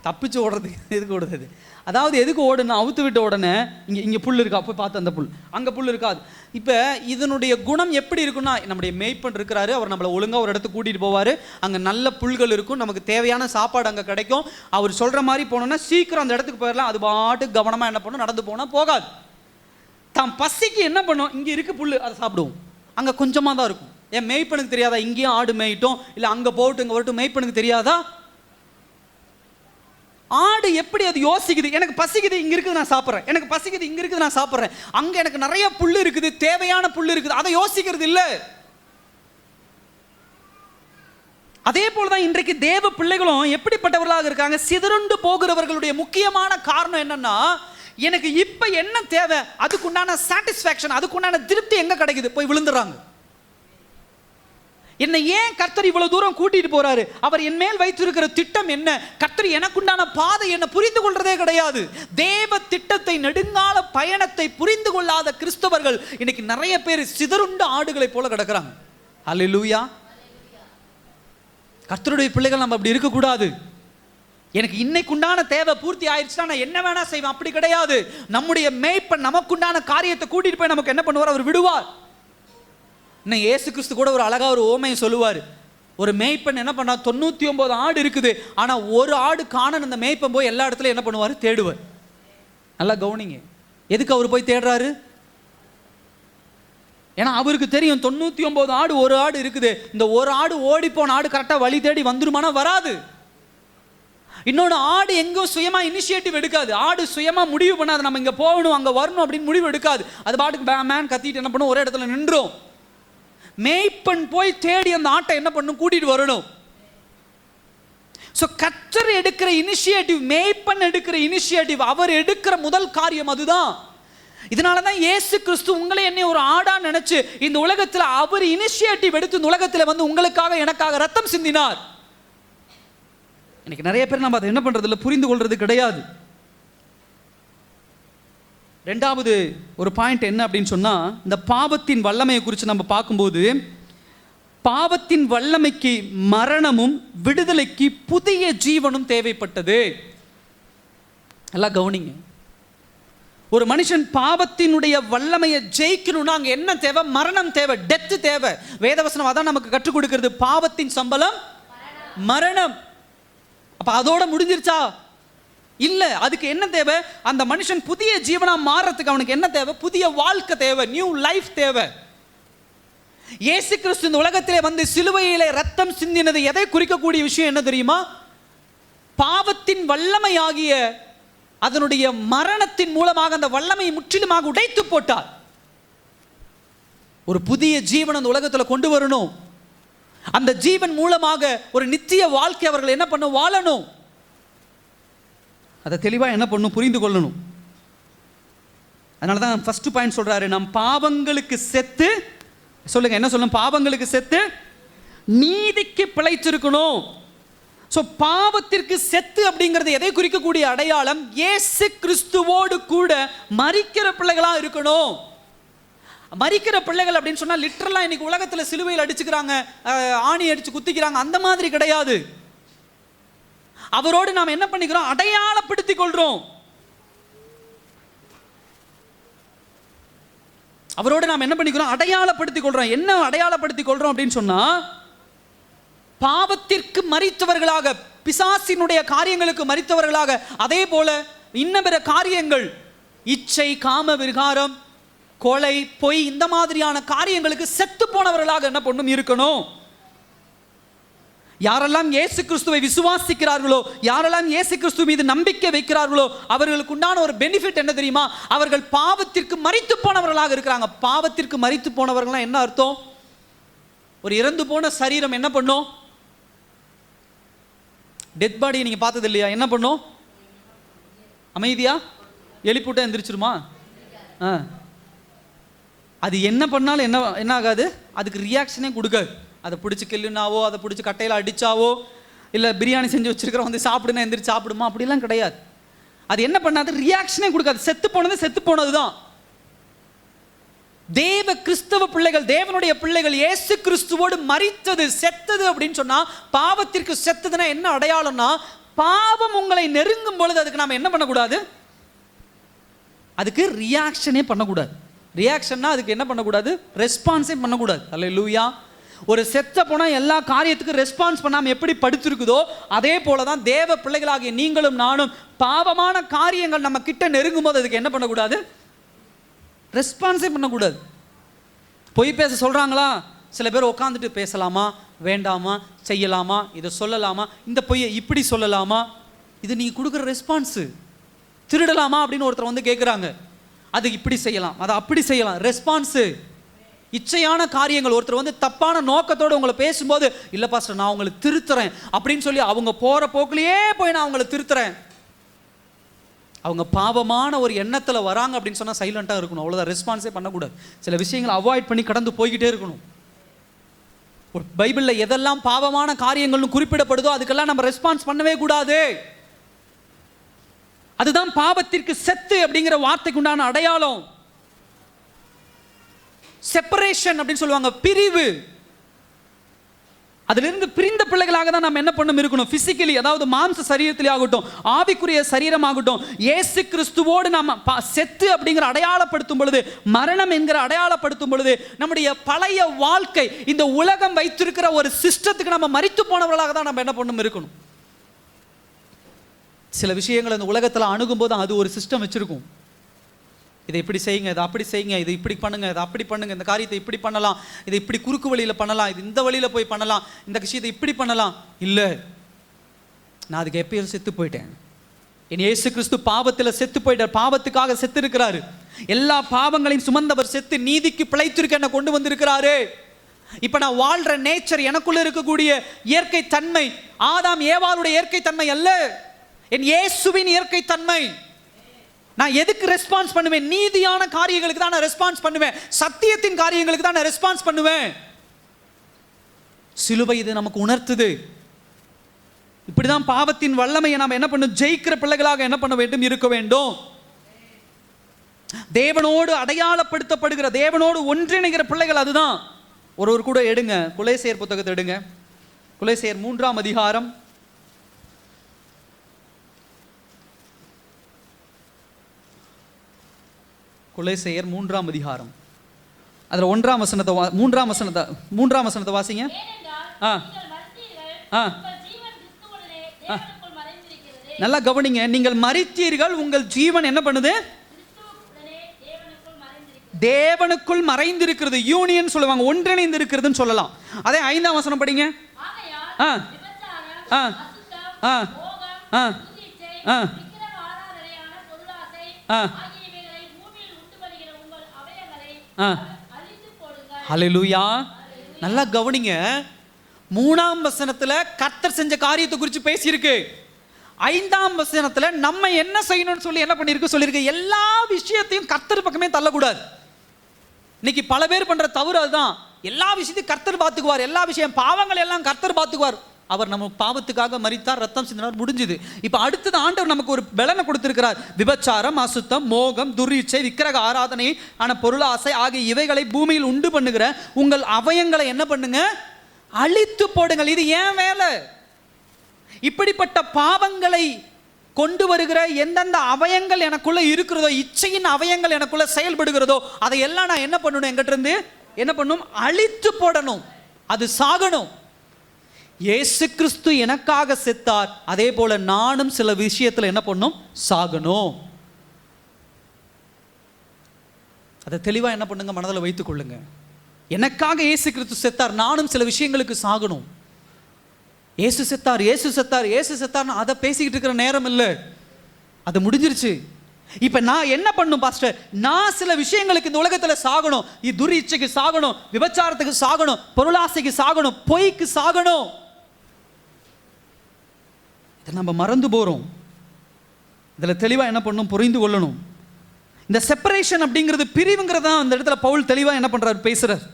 தப்பிச்சு ஓடுறதுக்கு எதுக்கு ஓடுது? அதாவது எதுக்கு ஓடுனா, அவுத்து விட்ட உடனே இங்கே புல் இருக்கா போய் பார்த்து அந்த புல், அங்கே புல் இருக்காது. இப்போ இதனுடைய குணம் எப்படி இருக்குன்னா, நம்முடைய மேய்ப்பன் இருக்கிறாரு, அவர் நம்மளை ஒழுங்காக ஒரு இடத்துக்கு கூட்டிகிட்டு போவார், அங்கே நல்ல புல்கள் இருக்கும், நமக்கு தேவையான சாப்பாடு அங்கே கிடைக்கும். அவர் சொல்கிற மாதிரி போனோன்னா சீக்கிரம் அந்த இடத்துக்கு போயிடலாம். அது பாட்டுக்கு கவனமாக என்ன பண்ணும், நடந்து போனால் போகாது. தான் பசிக்கு என்ன பண்ணும், இங்கே இருக்குது புல், அதை சாப்பிடுவோம். அங்கே கொஞ்சமாக தான் இருக்கும். ஏன் மேய்ப்பனுக்கு தெரியாதா இங்கேயும் ஆடு மேய்ட்டும், இல்லை அங்கே போகட்டும் இங்கே வரட்டும், மேய்ப்பனுக்கு தெரியாதா? ஆடு எப்படி அது யோசிக்குது, எனக்கு பசிக்குது இங்கே இருக்குது நான் சாப்பிட்றேன், எனக்கு பசிக்குது இங்கே இருக்குது நான் சாப்பிட்றேன், அங்கே எனக்கு நிறைய புல் இருக்குது, தேவையான புல் இருக்குது, அதை யோசிக்கிறது இல்லை. அதே போலதான் இன்றைக்கு தேவ பிள்ளைகளும் எப்படிப்பட்டவர்களாக இருக்காங்க, சிதறுண்டு போகிறவர்களுடைய முக்கியமான காரணம் என்னன்னா, எனக்கு இப்ப என்ன தேவை, அதுக்குண்டான சாட்டிஸ்ஃபேக்ஷன், அதுக்குண்டான திருப்தி எங்க கிடைக்குது, போய் விழுந்துறாங்க. என்னை ஏன் கர்த்தர் இவ்வளவு தூரம் கூட்டிட்டு போறாரு, அவர் என் மேல் வைத்திருக்கிற திட்டம் என்ன, கர்த்தர் எனக்குண்டான பாதை என்ன புரிந்து கொள்றதே கிடையாது. தேவ திட்டத்தை, நெடுங்கால பயணத்தை புரிந்து கொள்ளாத கிறிஸ்தவர்கள் இன்னைக்கு நிறைய பேர் சிதறுண்ட ஆடுகளை போல கிடக்குறாங்க. அல்லேலூயா. கர்த்தருடைய பிள்ளைகள் நம்ம அப்படி இருக்கக்கூடாது. எனக்கு இன்னைக்குண்டான தேவை பூர்த்தி ஆயிடுச்சுன்னா நான் என்ன வேணா செய்வேன், அப்படி கிடையாது. நம்முடைய மேய்ப்பன் நமக்குண்டான காரியத்தை கூட்டிட்டு போய் நமக்கு என்ன பண்ணுவார், அவர் விடுவார். இன்னும் இயேசு கிறிஸ்து கூட ஒரு அழகா ஒரு ஓமையை சொல்லுவார். ஒரு மேய்ப்பன் என்ன பண்ணா, 99 ஆடு இருக்குது, ஆனா ஒரு ஆடு காணன். அந்த மேய்ப்பன் போய் எல்லா இடத்துலையும் என்ன பண்ணுவார், தேடுவார். நல்லா கவனிங்க, எதுக்கு அவர் போய் தேடுறாரு? ஏன்னா அவருக்கு தெரியும் 99 ஆடு, ஒரு ஆடு இருக்குது, இந்த ஒரு ஆடு ஓடி போன ஆடு கரெக்டாக வழி தேடி வந்துருமானா வராது. இன்னொன்று, ஆடு எங்கோ சுயமா இனிஷியேட்டிவ் எடுக்காது. ஆடு சுயமா முடிவு பண்ணாது, நம்ம இங்க போகணும் அங்க வரணும் அப்படின்னு முடிவு எடுக்காது. அது பாட்டுக்கு மேன் கத்திட்டு என்ன பண்ணும், ஒரே இடத்துல நின்றும். மேய்ப்பன் போய் தேடி அந்த ஆட்டை என்ன பண்ணும், கூட்டிட்டு வரணும். ஸோ கர்த்தர் எடுக்கிற இனிஷியேட்டிவ், மேய்ப்பன் எடுக்கிற இனிஷியேட்டிவ், அவர் எடுக்கிற முதல் காரியம் அதுதான். இதனால தான் இயேசு கிறிஸ்து உங்களை என்னை ஒரு ஆடா நினைச்சு இந்த உலகத்தில் அவர் இனிஷியேட்டிவ் எடுத்து இந்த உலகத்தில் வந்து உங்களுக்காக எனக்காக ரத்தம் சிந்தினார். இன்னைக்கு நிறைய பேர் நம்ம அதை என்ன பண்றது இல்லை, புரிந்து கொள்றது கிடையாது. ரெண்டாவது ஒரு பாயிண்ட் என்ன அப்படின்னு சொன்னா, இந்த பாவத்தின் வல்லமையை குறித்து நம்ம பார்க்கும்போது, பாவத்தின் வல்லமைக்கு மரணமும் விடுதலைக்கு புதிய ஜீவனும் தேவைப்பட்டது. எல்லாம் கவனிங்க. ஒரு மனுஷன் பாவத்தினுடைய வல்லமையை ஜெயிக்கணும்னா அங்க என்ன தேவை? மரணம் தேவை, டெத் தேவை. வேதவசனம் அதான் நமக்கு கற்றுக் கொடுக்கிறது. பாவத்தின் சம்பளம் மரணம். அப்ப அதோட முடிஞ்சிருச்சா? இல்ல. அதுக்கு என்ன தேவை? அந்த மனுஷன் புதிய ஜீவனா மாறதுக்கு அவனுக்கு என்ன தேவை? புதிய வாழ்க்கை தேவை, நியூ லைஃப் தேவை. இயேசு கிறிஸ்து இந்த உலகத்திலே வந்து சிலுவையிலே ரத்தம் சிந்தினது எதை குறிக்கக்கூடிய விஷயம் என்ன தெரியுமா? பாவத்தின் வல்லமையாகிய அதனுடைய மரணத்தின் மூலமாக அந்த வல்லமையை முற்றிலுமாக உடைத்து போட்டார். ஒரு புதிய ஜீவன் அந்த உலகத்தில் கொண்டு வரணும். அந்த ஜீவன் மூலமாக ஒரு நித்திய வாழ்க்கை அவர்கள் என்ன பண்ண வாழணும். அதை தெளிவாக என்ன பண்ணணும், புரிந்து கொள்ளணும். அதனால தான் ஃபர்ஸ்ட் பாயிண்ட் சொல்றாரு, நம் பாவங்களுக்கு செத்து, சொல்லுங்க என்ன சொல்லணும், பாவங்களுக்கு செத்து நீதிக்கு பிழைத்திருக்கணும். ஸோ பாவத்திற்கு செத்து அப்படிங்கிறது எதை குறிக்கக்கூடிய அடையாளம்? இயேசு கிறிஸ்துவோடு கூட மரிக்கிற பிள்ளைகளாக இருக்கணும். மரிக்கிற பிள்ளைகள் அப்படின்னு சொன்னால் லிட்டரலாக இன்னைக்கு உலகத்தில் சிலுவையில் அடிச்சுக்கிறாங்க, ஆணி அடிச்சு குத்திக்கிறாங்க, அந்த மாதிரி கிடையாது. அவரோடு நாம் என்ன பண்ணிக்கிறோம்? அடையாளப்படுத்திக் கொள்றோம். அவரோடு நாம் என்ன பண்ணிக்கிறோம்? அடையாளப்படுத்திக் கொள்றோம். என்ன அடையாளப்படுத்திக் கொள்றோம் அப்படின்னு சொன்னா, பாவத்திற்கு மரித்தவர்களாக, பிசாசினுடைய காரியங்களுக்கு மரித்தவர்களாக, அதே போல இன்ன பிற காரியங்கள், இச்சை, காம விகாரம், கொலை, பொய், இந்த மாதிரியான காரியங்களுக்கு செத்து போனவர்களாக என்ன பண்ணும் இருக்கணும். யாரெல்லாம் இயேசு கிறிஸ்துவை விசுவாசிக்கிறார்களோ, யாரெல்லாம் இயேசு கிறிஸ்து மீது நம்பிக்கை வைக்கிறார்களோ, அவர்களுக்கு உண்டான ஒரு பெனிஃபிட் என்ன தெரியுமா? அவர்கள் பாவத்திற்கு மரித்து போனவர்களாக இருக்கிறாங்க. பாவத்திற்கு மரித்து போனவர்கள்லாம் என்ன அர்த்தம்? ஒரு இறந்து போன சரீரம் என்ன பண்ணும்? டெத் பாடியை நீங்க பார்த்தது இல்லையா? என்ன பண்ணும்? அமைதியா எழுப்பிவிட்டா எந்திரிச்சிருமா? அது என்ன பண்ணாலும் என்ன ஆகாது, அதுக்கு ரியாக்ஷனே கொடுக்காது. அதை பிடிச்சி கிள்ளுனாவோ, அதை பிடிச்சி கட்டையில் அடித்தாவோ, இல்லை பிரியாணி செஞ்சு வச்சிருக்கிறோம் வந்து சாப்பிடுனா எந்திரிச்சு சாப்பிடுமா, அப்படிலாம் கிடையாது. அது என்ன பண்ணாது, ரியாக்ஷனே கொடுக்காது. செத்து போனது செத்து போனது தான். தேவ கிறிஸ்தவ பிள்ளைகள், தேவனுடைய பிள்ளைகள் இயேசு கிறிஸ்துவோடு மரித்தது, செத்தது அப்படின்னு சொன்னா, பாவத்திற்கு செத்ததுன்னா என்ன அடையாளம்னா, பாவம் உங்களை நெருங்கும் பொழுது அதுக்கு நாம என்ன பண்ணக்கூடாது? அதுக்கு ரியாக்ஷனே பண்ணக்கூடாது. ரியாக்ஷன்னா அதுக்கு என்ன பண்ணக்கூடாது? ரெஸ்பான்ஸே பண்ணக்கூடாது. அல்லேலூயா. ஒரு செத்த போனா எல்லா காரியத்துக்கும் ரெஸ்பான்ஸ் பண்ணாமல் எப்படி படுத்திருக்குதோ, அதே போல தான் தேவ பிள்ளைகளாகிய நீங்களும் நானும் பாவமான காரியங்கள் நம்ம கிட்ட நெருங்கும் போது அதுக்கு என்ன பண்ணக்கூடாது? ரெஸ்பான்ஸே பண்ணக்கூடாது. பொய் பேச சொல்றாங்களா? சில பேர் உட்காந்துட்டு பேசலாமா, வேண்டாமா, செய்யலாமா, இதை சொல்லலாமா, இந்த பொய்யை இப்படி சொல்லலாமா, இது நீங்க கொடுக்குற ரெஸ்பான்ஸு. திருடலாமா அப்படின்னு ஒருத்தர் வந்து கேட்குறாங்க, அது இப்படி செய்யலாம், அதை அப்படி செய்யலாம், ரெஸ்பான்ஸு. இச்சையான காரியங்கள், ஒருத்தர் வந்து தப்பான நோக்கத்தோடு உங்களை பேசும்போது, இல்லை பாஸ்டர் நான் உங்களை திருத்துறேன் அப்படின்னு சொல்லி அவங்க போகிற போக்குலேயே போய் நான் அவங்களை திருத்துறேன். அவங்க பாவமான ஒரு எண்ணத்தில் வராங்க அப்படின்னு சொன்னால் சைலண்ட்டாக இருக்கணும், அவ்வளோதான். ரெஸ்பான்ஸே பண்ணக்கூடாது. சில விஷயங்களை அவாய்ட் பண்ணி கடந்து போய்கிட்டே இருக்கணும். பைபிளில் எதெல்லாம் பாவமான காரியங்கள்னு குறிப்பிடப்படுதோ அதுக்கெல்லாம் நம்ம ரெஸ்பான்ஸ் பண்ணவே கூடாது. அதுதான் பாவத்திற்கு செத்து அப்படிங்கிற வார்த்தைக்கு உண்டான அடையாளம். செப்பரேஷன் அப்படின்னு சொல்லுவாங்க, பிரிவு. அதிலிருந்து பிரிந்த பிள்ளைகளாக தான் நம்ம என்ன பண்ணணும் இருக்கணும். பிசிக்கலி, அதாவது மாம்ச சரீரத்திலே ஆகட்டும், ஆவிக்குரிய சரீரமாகட்டும், இயேசு கிறிஸ்துவோடு நம்ம செத்து அப்படிங்கிற அடையாளப்படுத்தும் பொழுது, மரணம் என்கிற அடையாளப்படுத்தும் பொழுது, நம்முடைய பழைய வாழ்க்கை, இந்த உலகம் வைத்திருக்கிற ஒரு சிஸ்டத்துக்கு நம்ம மரித்து போனவர்களாக தான் நம்ம என்ன பண்ணணும் இருக்கணும். சில விஷயங்கள் இந்த உலகத்தில் அணுகும் போது அது ஒரு சிஸ்டம் வச்சிருக்கும். இதை இப்படி செய்யுங்க, இதை அப்படி செய்யுங்க, இது இப்படி பண்ணுங்க, இதை அப்படி பண்ணுங்க, இந்த காரியத்தை இப்படி பண்ணலாம், இதை இப்படி குறுக்கு வழியில் பண்ணலாம், இது இந்த வழியில் போய் பண்ணலாம், இந்த விஷயத்தை இப்படி பண்ணலாம். இல்லை, நான் அதுக்கு எப்பயும் செத்து போயிட்டேன். என் இயேசு கிறிஸ்து பாவத்தில் செத்து போயிட்டார், பாவத்துக்காக செத்து இருக்கிறாரு. எல்லா பாவங்களையும் சுமந்தவர் செத்து நீதிக்கு பிழைத்திருக்க என்ன கொண்டு வந்திருக்கிறாரு. இப்போ நான் வாழ்ற நேச்சர், எனக்குள்ள இருக்கக்கூடிய இயற்கை தன்மை ஆதாம் ஏவாளுடைய இயற்கை தன்மை அல்ல, என் இயேசுவின் இயற்கை தன்மை. நான் எதுக்கு ரெஸ்பான்ஸ் பண்ணுவேன்? நீதியான காரியங்களுக்கு தான் நான் ரெஸ்பான்ஸ் பண்ணுவேன், சத்தியத்தின் காரியங்களுக்கு தான் நான் ரெஸ்பான்ஸ் பண்ணுவேன். சிலுவை இது நமக்கு உணர்த்துது. இப்படிதான் பாவத்தின் வல்லமையை நாம் என்ன பண்ணும், ஜெயிக்கிற பிள்ளைகளாக என்ன பண்ண வேண்டும் இருக்க வேண்டும். தேவனோடு அடையாளப்படுத்தப்படுகிற, தேவனோடு ஒன்றிணைகிற பிள்ளைகள் அதுதான். ஒரு கூட எடுங்க, கொலேசியர் புத்தகத்தை எடுங்க. கொலேசியர் 3ஆம் அதிகாரம் கொலோசையர் 3ஆம் அதிகாரம் அதில் 1ஆம் வசனத்தை 3ஆம் வசனத்தை வாசிங்க. நல்லா கவனிங்க. நீங்கள் மரித்தீர்கள், உங்கள் ஜீவன் என்ன பண்ணுது? தேவனுக்குள் மறைந்திருக்கிறது. யூனியன் சொல்லுவாங்க, ஒன்றிணைந்து இருக்கிறதுன்னு சொல்லலாம். அதே 5ஆம் வசனம் படிங்க. ஹல்லேலூயா. நல்லா கவனிங்க. 3ஆம் வசனத்துல கர்த்தர் செஞ்ச காரியத்தை குறித்து பேசியிருக்கு. 5ஆம் வசனத்துல நம்ம என்ன செய்யணும்னு சொல்லி என்ன பண்ணிருக்கு சொல்லியிருக்கு. எல்லா விஷயத்தையும் கர்த்தர் பக்கமே தள்ளக்கூடாது. இன்னைக்கு பல பேர் பண்ற தவறு அதுதான். எல்லா விஷயத்தையும் கர்த்தர் பார்த்துக்குவார், எல்லா விஷயம் பாவங்கள் எல்லாம் கர்த்தர் பார்த்துக்குவார். அவர் நம்ம பாவத்துக்காக மரித்தார், ரத்தம் சிந்தினார், முடிஞ்சுது. இப்போ அடுத்தது ஆண்டவர் நமக்கு ஒரு பலனை கொடுத்திருக்கிறார். விபச்சாரம், அசுத்தம், மோகம், துர்ரீச்சை, விக்கிரக ஆராதனை ஆன பொருளாசை ஆகிய இவைகளை பூமியில் உண்டு பண்ணுகிற உங்கள் அவயங்களை என்ன பண்ணுங்க? அழித்து போடுங்கள். இது ஏன் வேலை? இப்படிப்பட்ட பாவங்களை கொண்டு வருகிற எந்தெந்த அவயங்கள் எனக்குள்ள இருக்கிறதோ, இச்சையின் அவயங்கள் எனக்குள்ள செயல்படுகிறதோ, அதை எல்லாம் நான் என்ன பண்ணணும்? என்கிட்ட இருந்து என்ன பண்ணணும்? அழித்து போடணும். அது சாகணும். இயேசு கிறிஸ்து எனக்காக செத்தார், அதே போல நானும் சில விஷயத்துல என்ன பண்ணும்? சாகணும். அதை தெளிவா என்ன பண்ணுங்க? மனதில் வைத்துக் கொள்ளுங்க. எனக்காக இயேசு கிறிஸ்து செத்தார், நானும் சில விஷயங்களுக்கு சாகணும். இயேசு செத்தார், இயேசு செத்தார், இயேசு செத்தார்னு அதை பேசிக்கிட்டு இருக்கிற நேரம் இல்லை, அது முடிஞ்சிருச்சு. இப்ப நான் என்ன பண்ணும் பாஸ்டர்? நான் சில விஷயங்களுக்கு இந்த உலகத்துல சாகணும். துர்இச்சைக்கு சாகணும், விபச்சாரத்துக்கு சாகணும், பொருளாசைக்கு சாகணும், பொய்க்கு சாகணும். இதை நம்ம மறந்து போறோம். இதில் தெளிவாக என்ன பண்ணணும்? புரிந்து கொள்ளணும். இந்த செப்பரேஷன் அப்படிங்கிறது, பிரிவுங்கிறது தான் அந்த இடத்துல பவுல் தெளிவாக என்ன பண்றாரு? பேசுறார்.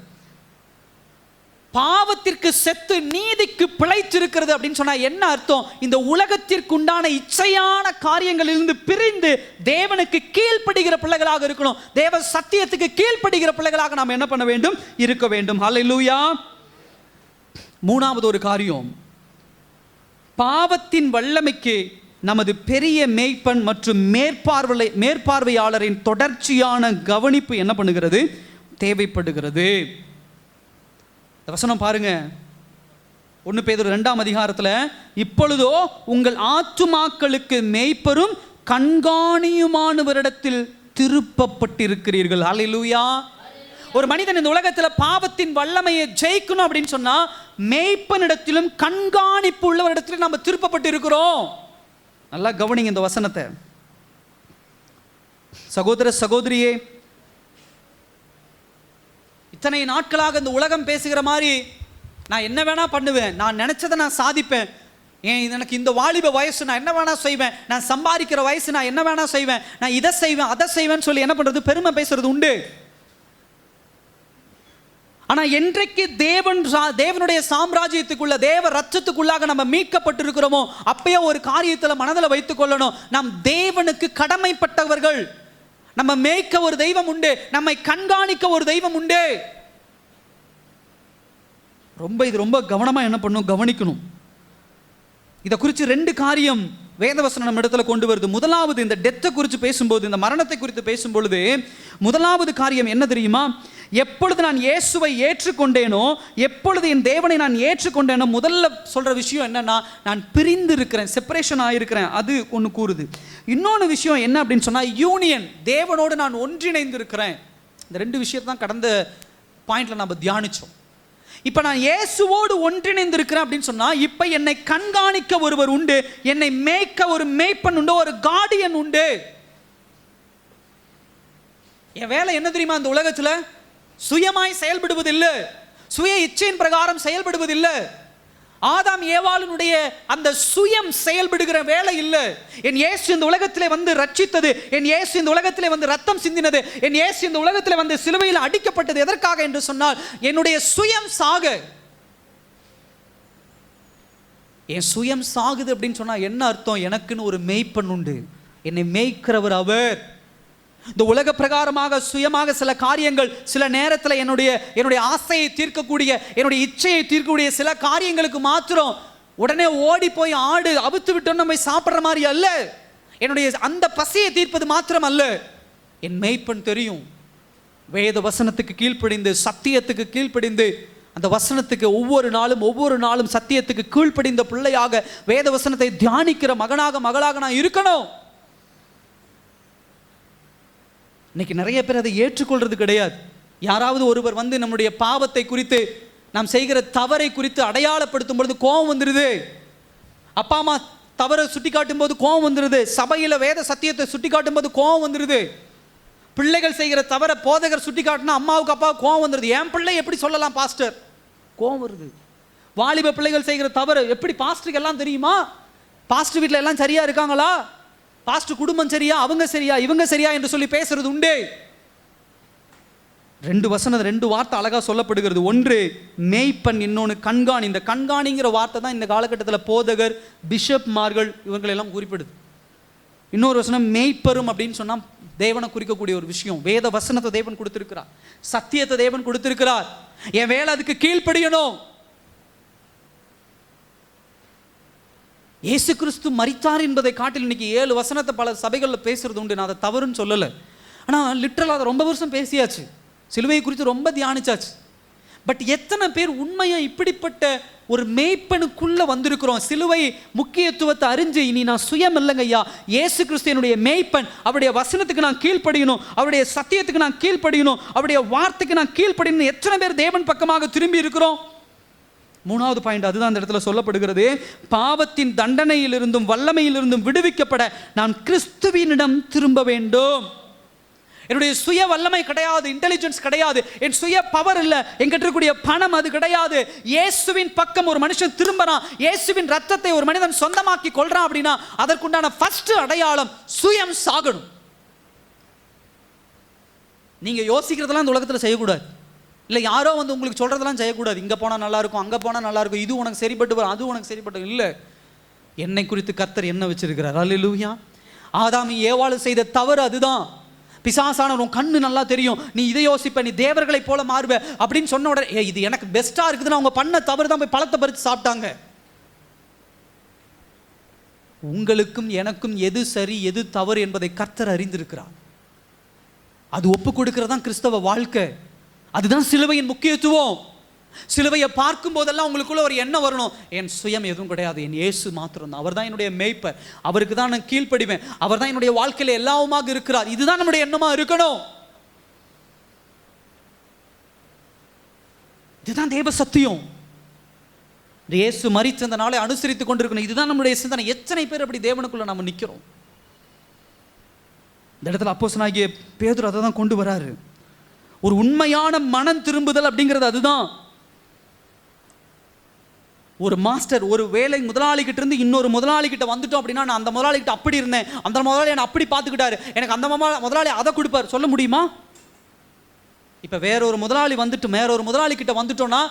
பாவத்திற்கு செத்து நீதிக்கு பிழைத்திருக்கிறது அப்படின்னு சொன்னா என்ன அர்த்தம்? இந்த உலகத்திற்கு உண்டான இச்சையான காரியங்களிலிருந்து பிரிந்து தேவனுக்கு கீழ்ப்படுகிற பிள்ளைகளாக இருக்கணும். தேவ சத்தியத்துக்கு கீழ்ப்படுகிற பிள்ளைகளாக நாம் என்ன பண்ண வேண்டும்? இருக்க வேண்டும். ஹல்லேலூயா. 3வது ஒரு காரியம், பாவத்தின் வல்லமைக்கு நமது பெரிய மேய்ப்பன் மற்றும் மேற்பார்வையாளரின் தொடர்ச்சியான கவனிப்பு என்ன பண்ணுகிறது? தேவைப்படுகிறது. வசனம் பாருங்க, 1 பேதுரு 2ஆம் அதிகாரத்தில், இப்பொழுதோ உங்கள் ஆத்துமாக்களுக்கு மேய்ப்பரும் கண்காணியுமானவரிடத்தில் திருப்பப்பட்டிருக்கிறீர்கள். ஹல்லேலூயா. ஒரு மனிதன் இந்த உலகத்தில் பாவத்தின் வல்லமையை ஜெயிக்கணும் அப்படின்னு சொன்னா மேய்ப்பனிடத்திலும் கண்காணிப்பு உள்ளவரிடத்திலும் நம்ம திருப்பப்பட்டு இருக்கிறோம். நல்லா கவனிங்க இந்த வசனத்தை. சகோதர சகோதரியே, இத்தனை நாட்களாக இந்த உலகம் பேசுகிற மாதிரி நான் என்ன வேணா பண்ணுவேன், நான் நினைச்சதை நான் சாதிப்பேன், எனக்கு இந்த வாலிப வயசு நான் என்ன வேணா செய்வேன், நான் சம்பாதிக்கிற வயசு நான் என்ன வேணா செய்வேன், நான் இதை செய்வேன் அதை செய்வேன்னு சொல்லி என்ன பண்றது? பெருமை பேசுறது உண்டு. ஆனா என்றைக்கு தேவனுடைய சாம்ராஜ்யத்துக்குள்ள, தேவ ரட்சத்துக்குள்ளாக நம்ம மீட்கப்பட்டிருக்கிறோமோ அப்பயே ஒரு காரியத்தில் மனதில் வைத்துக் கொள்ளணும், நாம் தேவனுக்கு கடமைப்பட்டவர்கள். நம்ம மேய்க்க ஒரு தெய்வம் உண்டு, நம்மை கண்காணிக்க ஒரு தெய்வம் உண்டு. இது ரொம்ப கவனமா என்ன பண்ணணும்? கவனிக்கணும். இதை குறித்து 2 காரியம் வேதவசனம் நம்ம இடத்துல கொண்டு வருது. முதலாவது, இந்த டெத்தை குறித்து பேசும்போது, இந்த மரணத்தை குறித்து பேசும்பொழுது முதலாவது காரியம் என்ன தெரியுமா? எப்பொழுது நான் இயேசுவை ஏற்றுக்கொண்டேனோ, எப்பொழுது என் தேவனை நான் ஏற்றுக்கொண்டேனோ, முதல்ல சொல்ற விஷயம் என்னன்னா, நான் பிரிந்து இருக்கிறேன், செப்பரேஷன் ஆயிருக்கிறேன். அது ஒன்று கூறுது. இன்னொன்று விஷயம் என்ன அப்படின்னு சொன்னா, யூனியன், தேவனோடு நான் ஒன்றிணைந்து இருக்கிறேன். இந்த 2 விஷயத்தான் கடந்த பாயிண்ட்ல நம்ம தியானிச்சோம். இப்ப நான் இயேசுவோடு ஒன்றிணைந்து இருக்கிறேன் அப்படின்னு சொன்னா, இப்ப என்னை கண்காணிக்க ஒருவர் உண்டு, என்னை மேய்க்க ஒரு மேய்ப்பன் உண்டு, ஒரு கார்டியன் உண்டு. என் வேலை என்ன தெரியுமா? இந்த உலகத்துல சுயமாய் செயல்படுவதில்லை, சுய இச்சையின் பிரகாரம் செயல்படுவதில்லை. ஆதாம் ஏவாளுடைய அந்த சுயம் செயல்படுகிற வேலை இல்லை. என் இயேசு இந்த உலகத்திலே வந்து ரட்சித்தது, என் இயேசு இந்த உலகத்திலே வந்து ரத்தம் சிந்தினது, என் இயேசு இந்த உலகத்திலே வந்து சிலுவையில் அடிக்கப்பட்டது எதற்காக என்று சொன்னால், என்னுடைய சுயம் சாக. என் சுயம் சாகுது அப்படின்னு சொன்னா என்ன அர்த்தம்? எனக்குன்னு ஒரு மேய்ப்பன் உண்டு, என்னை மேய்க்கிறவர் அவர். இந்த உலக பிரகாரமாக சுயமாக சில காரியங்கள், சில நேரத்தில் என்னுடைய ஆசையை தீர்க்கக்கூடிய, என்னுடைய இச்சையை தீர்க்கக்கூடிய சில காரியங்களுக்கு மாத்திரம் உடனே ஓடி போய் ஆடு அவுத்து விட்டோம் நம்ம சாப்பிட்ற மாதிரி அல்ல. என்னுடைய அந்த பசியை தீர்ப்பது மாத்திரம் அல்ல, என் மேய்ப்பன் தெரியும். வேத வசனத்துக்கு கீழ்ப்படிந்து, சத்தியத்துக்கு கீழ்ப்படிந்து, அந்த வசனத்துக்கு ஒவ்வொரு நாளும் சத்தியத்துக்கு கீழ்ப்படிந்த பிள்ளையாக வேத வசனத்தை தியானிக்கிற மகனாக மகளாக நான் இருக்கணும். இன்னைக்கு நிறைய பேர் அதை ஏற்றுக்கொள்றது கிடையாது. யாராவது ஒருவர் வந்து நம்முடைய பாவத்தை குறித்து, நாம் செய்கிற தவறை குறித்து அடையாளப்படுத்தும் பொழுது கோபம் வந்துடுது. அப்பா அம்மா தவறை சுட்டி காட்டும் போது கோபம் வந்துடுது. சபையில் வேத சத்தியத்தை சுட்டி காட்டும் போது கோபம் வந்துடுது. பிள்ளைகள் செய்கிற தவறை போதகர் சுட்டி காட்டினா அம்மாவுக்கு அப்பாவுக்கு கோபம் வந்துடுது. என் பிள்ளை எப்படி சொல்லலாம் பாஸ்டர், கோபம் வருது. வாலிப பிள்ளைகள் செய்கிற தவறு எப்படி பாஸ்டருக்கு எல்லாம் தெரியுமா? பாஸ்டர் வீட்டில் எல்லாம் சரியா இருக்காங்களா? பாஸ்டர் குடும்பம் சரியா, அவங்க சரியா, இவங்க சரியா என்று சொல்லி பேசுறது உண்டு. 2 வார்த்தை அழகா சொல்லப்படுகிறது. ஒன்று மேய்ப்பன், இன்னொன்று கண்காணி. இந்த கண்காணிங்கிற வார்த்தை தான் இந்த காலகட்டத்தில் போதகர், பிஷப்மார்கள் இவங்களெல்லாம் குறிப்பிடுது. இன்னொரு வசனம் மேய்ப்பரும் அப்படின்னு சொன்னால் தேவனை குறிக்கக்கூடிய ஒரு விஷயம். வேத வசனத்தை தேவன் கொடுத்திருக்கிறார், சத்தியத்தை தேவன் கொடுத்திருக்கிறார். என் வேலை அதுக்கு கீழ்ப்படியணும். இயேசு கிறிஸ்து மரித்தார் என்பதை காட்டில் இன்னைக்கு 7 வசனத்தை பல சபைகளில் பேசுறது உண்டு. நான் அதை தவறுன்னு சொல்லலை, ஆனால் லிட்டரலாக அதை ரொம்ப வருஷம் பேசியாச்சு. சிலுவையை குறித்து ரொம்ப தியானிச்சாச்சு. பட் எத்தனை பேர் உண்மையாக இப்படிப்பட்ட ஒரு மேய்ப்பனுக்குள்ள வந்திருக்கிறோம்? சிலுவை முக்கியத்துவத்தை அறிஞ்சு, இனி நான் சுயம் இல்லைங்க ஐயா, இயேசு கிறிஸ்து என்னுடைய மேய்ப்பன், அவருடைய வசனத்துக்கு நான் கீழ்ப்படியணும், அவருடைய சத்தியத்துக்கு நான் கீழ்ப்படியணும், அவருடைய வார்த்தைக்கு நான் கீழ்ப்படியணும். எத்தனை பேர் தேவன் பக்கமாக திரும்பி இருக்கிறோம்? 3வது பாயிண்ட் அதுதான் இந்த இடத்துல சொல்லப்படுகிறது. பாவத்தின் தண்டனையிலிருந்தும் வல்லமையிலிருந்தும் விடுவிக்கப்பட நான் கிறிஸ்துவினிடம் திரும்ப வேண்டும். என்னுடைய சுய வல்லமை கிடையாது, இன்டெலிஜென்ஸ் கிடையாது, என் சுய பவர் இல்லை, என்கிட்ட இருக்கக்கூடிய பணம் அது கிடையாது. இயேசுவின் பக்கம் ஒரு மனுஷன் திரும்பறான், இயேசுவின் ரத்தத்தை ஒரு மனிதன் சொந்தமாக்கி கொள்றான் அப்படின்னா அதற்குண்டான ஃபர்ஸ்ட் அடையாளம் சுயம் சாகணும். நீங்க யோசிக்கிறதெல்லாம் இந்த உலகத்தில் செய்யக்கூடாது. இல்லை யாரோ வந்து உங்களுக்கு சொல்றதெல்லாம் செய்யக்கூடாது. இங்கே போனால் நல்லா இருக்கும், அங்கே போனால் நல்லா இருக்கும், இது உனக்கு சரிப்பட்டு வரும், அது உனக்கு சரிப்பட்டு இல்லை. என்னை குறித்து கர்த்தர் என்ன வச்சிருக்கிறார்? அல்லேலூயா. ஆதாம் ஏவாள் செய்த தவறு அதுதான். பிசாசான உன் கண்ணு நல்லா தெரியும், நீ இதை யோசிப்ப, நீ தேவர்களை போல மாறுவ அப்படின்னு சொன்ன உடனே இது எனக்கு பெஸ்டா இருக்குதுன்னு அவங்க பண்ண தவறு தான் போய் பழத்தை பறித்து சாப்பிட்டாங்க. உங்களுக்கும் எனக்கும் எது சரி எது தவறு என்பதை கர்த்தர் அறிந்திருக்கிறார். அது ஒப்பு கொடுக்கிறதான் கிறிஸ்தவ வாழ்க்கை. அதுதான் சிலுவையின் முக்கியத்துவம். சிலுவையை பார்க்கும் போதெல்லாம் உங்களுக்குள்ள ஒரு எண்ணம் வரணும், என் சுயம் எதுவும் கிடையாது, என் இயேசு மாத்திரம் தான், அவர் தான் என்னுடைய மேய்ப்பர், அவருக்கு தான் நான் கீழ்ப்படிவேன், அவர் தான் என்னுடைய வாழ்க்கையில எல்லாவுமாக இருக்கிறார். இதுதான் நம்முடைய எண்ணமா இருக்கணும். இதுதான் தேவ சத்தியம். இயேசு மரித்த அந்த நாளை அனுசரித்துக் கொண்டிருக்கணும். இதுதான் நம்முடைய சிந்தனை. எத்தனை பேர் அப்படி தேவனுக்குள்ள நம்ம நிற்கிறோம்? இந்த இடத்துல அப்போஸ்தலனாகிய பேதுரு அதை தான் கொண்டு வராரு. ஒரு உண்மையான மனம் திரும்புதல் அப்படிங்கிறது அதுதான். ஒரு மாஸ்டர் ஒரு வேலை முதலாளி கிட்ட இருந்து இன்னொரு முதலாளி கிட்ட வந்துட்டோம் அப்படின்னா, நான் அந்த முதலாளி கிட்ட அப்படி இருந்தேன், அந்த முதலாளி என்னை அப்படி பார்த்துக்கிட்டாரு, எனக்கு அந்த முதலாளி அதை கொடுப்பார், சொல்ல முடியுமா? இப்போ வேற ஒரு முதலாளி வந்துட்டு வேற ஒரு முதலாளி கிட்ட வந்துட்டோம்னா,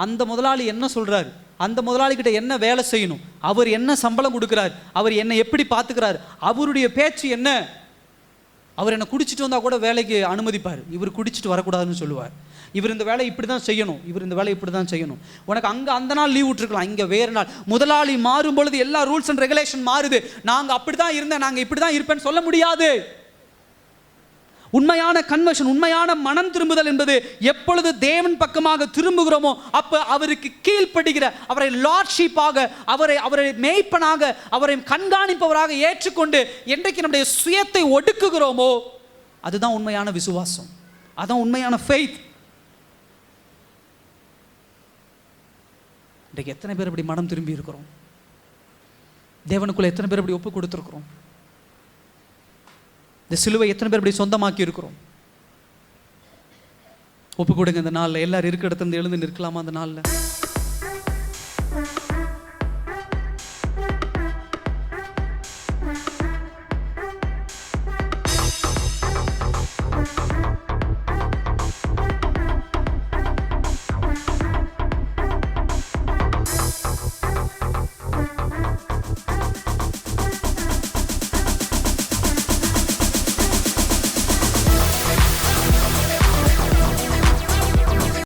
அந்த முதலாளி என்ன சொல்றாரு, அந்த முதலாளி கிட்ட என்ன வேலை செய்யணும், அவர் என்ன சம்பளம் கொடுக்குறாரு, அவர் என்னை எப்படி பார்த்துக்கிறாரு, அவருடைய பேச்சு என்ன. அவர் என்னை குடிச்சிட்டு வந்தால் கூட வேலைக்கு அனுமதிப்பார், இவர் குடிச்சிட்டு வரக்கூடாதுன்னு சொல்லுவார். இவர் இந்த வேலை இப்படி தான் செய்யணும், இவர் இந்த வேலை இப்படி தான் செய்யணும். உனக்கு அங்கே அந்த நாள் லீவ் விட்டுருக்கலாம், இங்கே வேறு நாள். முதலாளி மாறும் பொழுது எல்லா ரூல்ஸ் அண்ட் ரெகுலேஷன் மாறுது. நாங்கள் அப்படி தான் இருந்தேன், நாங்கள் இப்படி தான் இருப்பேன்னு சொல்ல முடியாது. உண்மையான கன்வர்ஷன், உண்மையான மனம் திரும்புதல் என்பது எப்பொழுது தேவன் பக்கமாக திரும்புகிறோமோ அப்போ அவருக்கு கீழ்ப்படுகிற, அவரை லார்ட்ஷிப்பாக, அவரை மேய்ப்பனாக, அவரை கண்காணிப்பவராக ஏற்றுக்கொண்டு என்றைக்கு நம்முடைய சுயத்தை ஒடுக்குகிறோமோ அதுதான் உண்மையான விசுவாசம், அதான் உண்மையான ஃபெய்த். இன்றைக்கு எத்தனை பேர் இப்படி மனம் திரும்பி இருக்கிறோம்? தேவனுக்குள்ள எத்தனை பேர் இப்படி ஒப்பு கொடுத்துருக்கிறோம்? இந்த சிலுவை எத்தனை பேர் இப்படி சொந்தமாக்கி இருக்கிறோம்? ஒப்பு கொடுங்க. இந்த நாளில் எல்லாரும் இருக்கிற இடத்துல இருந்து எழுந்து நிற்கலாமா? அந்த நாளில்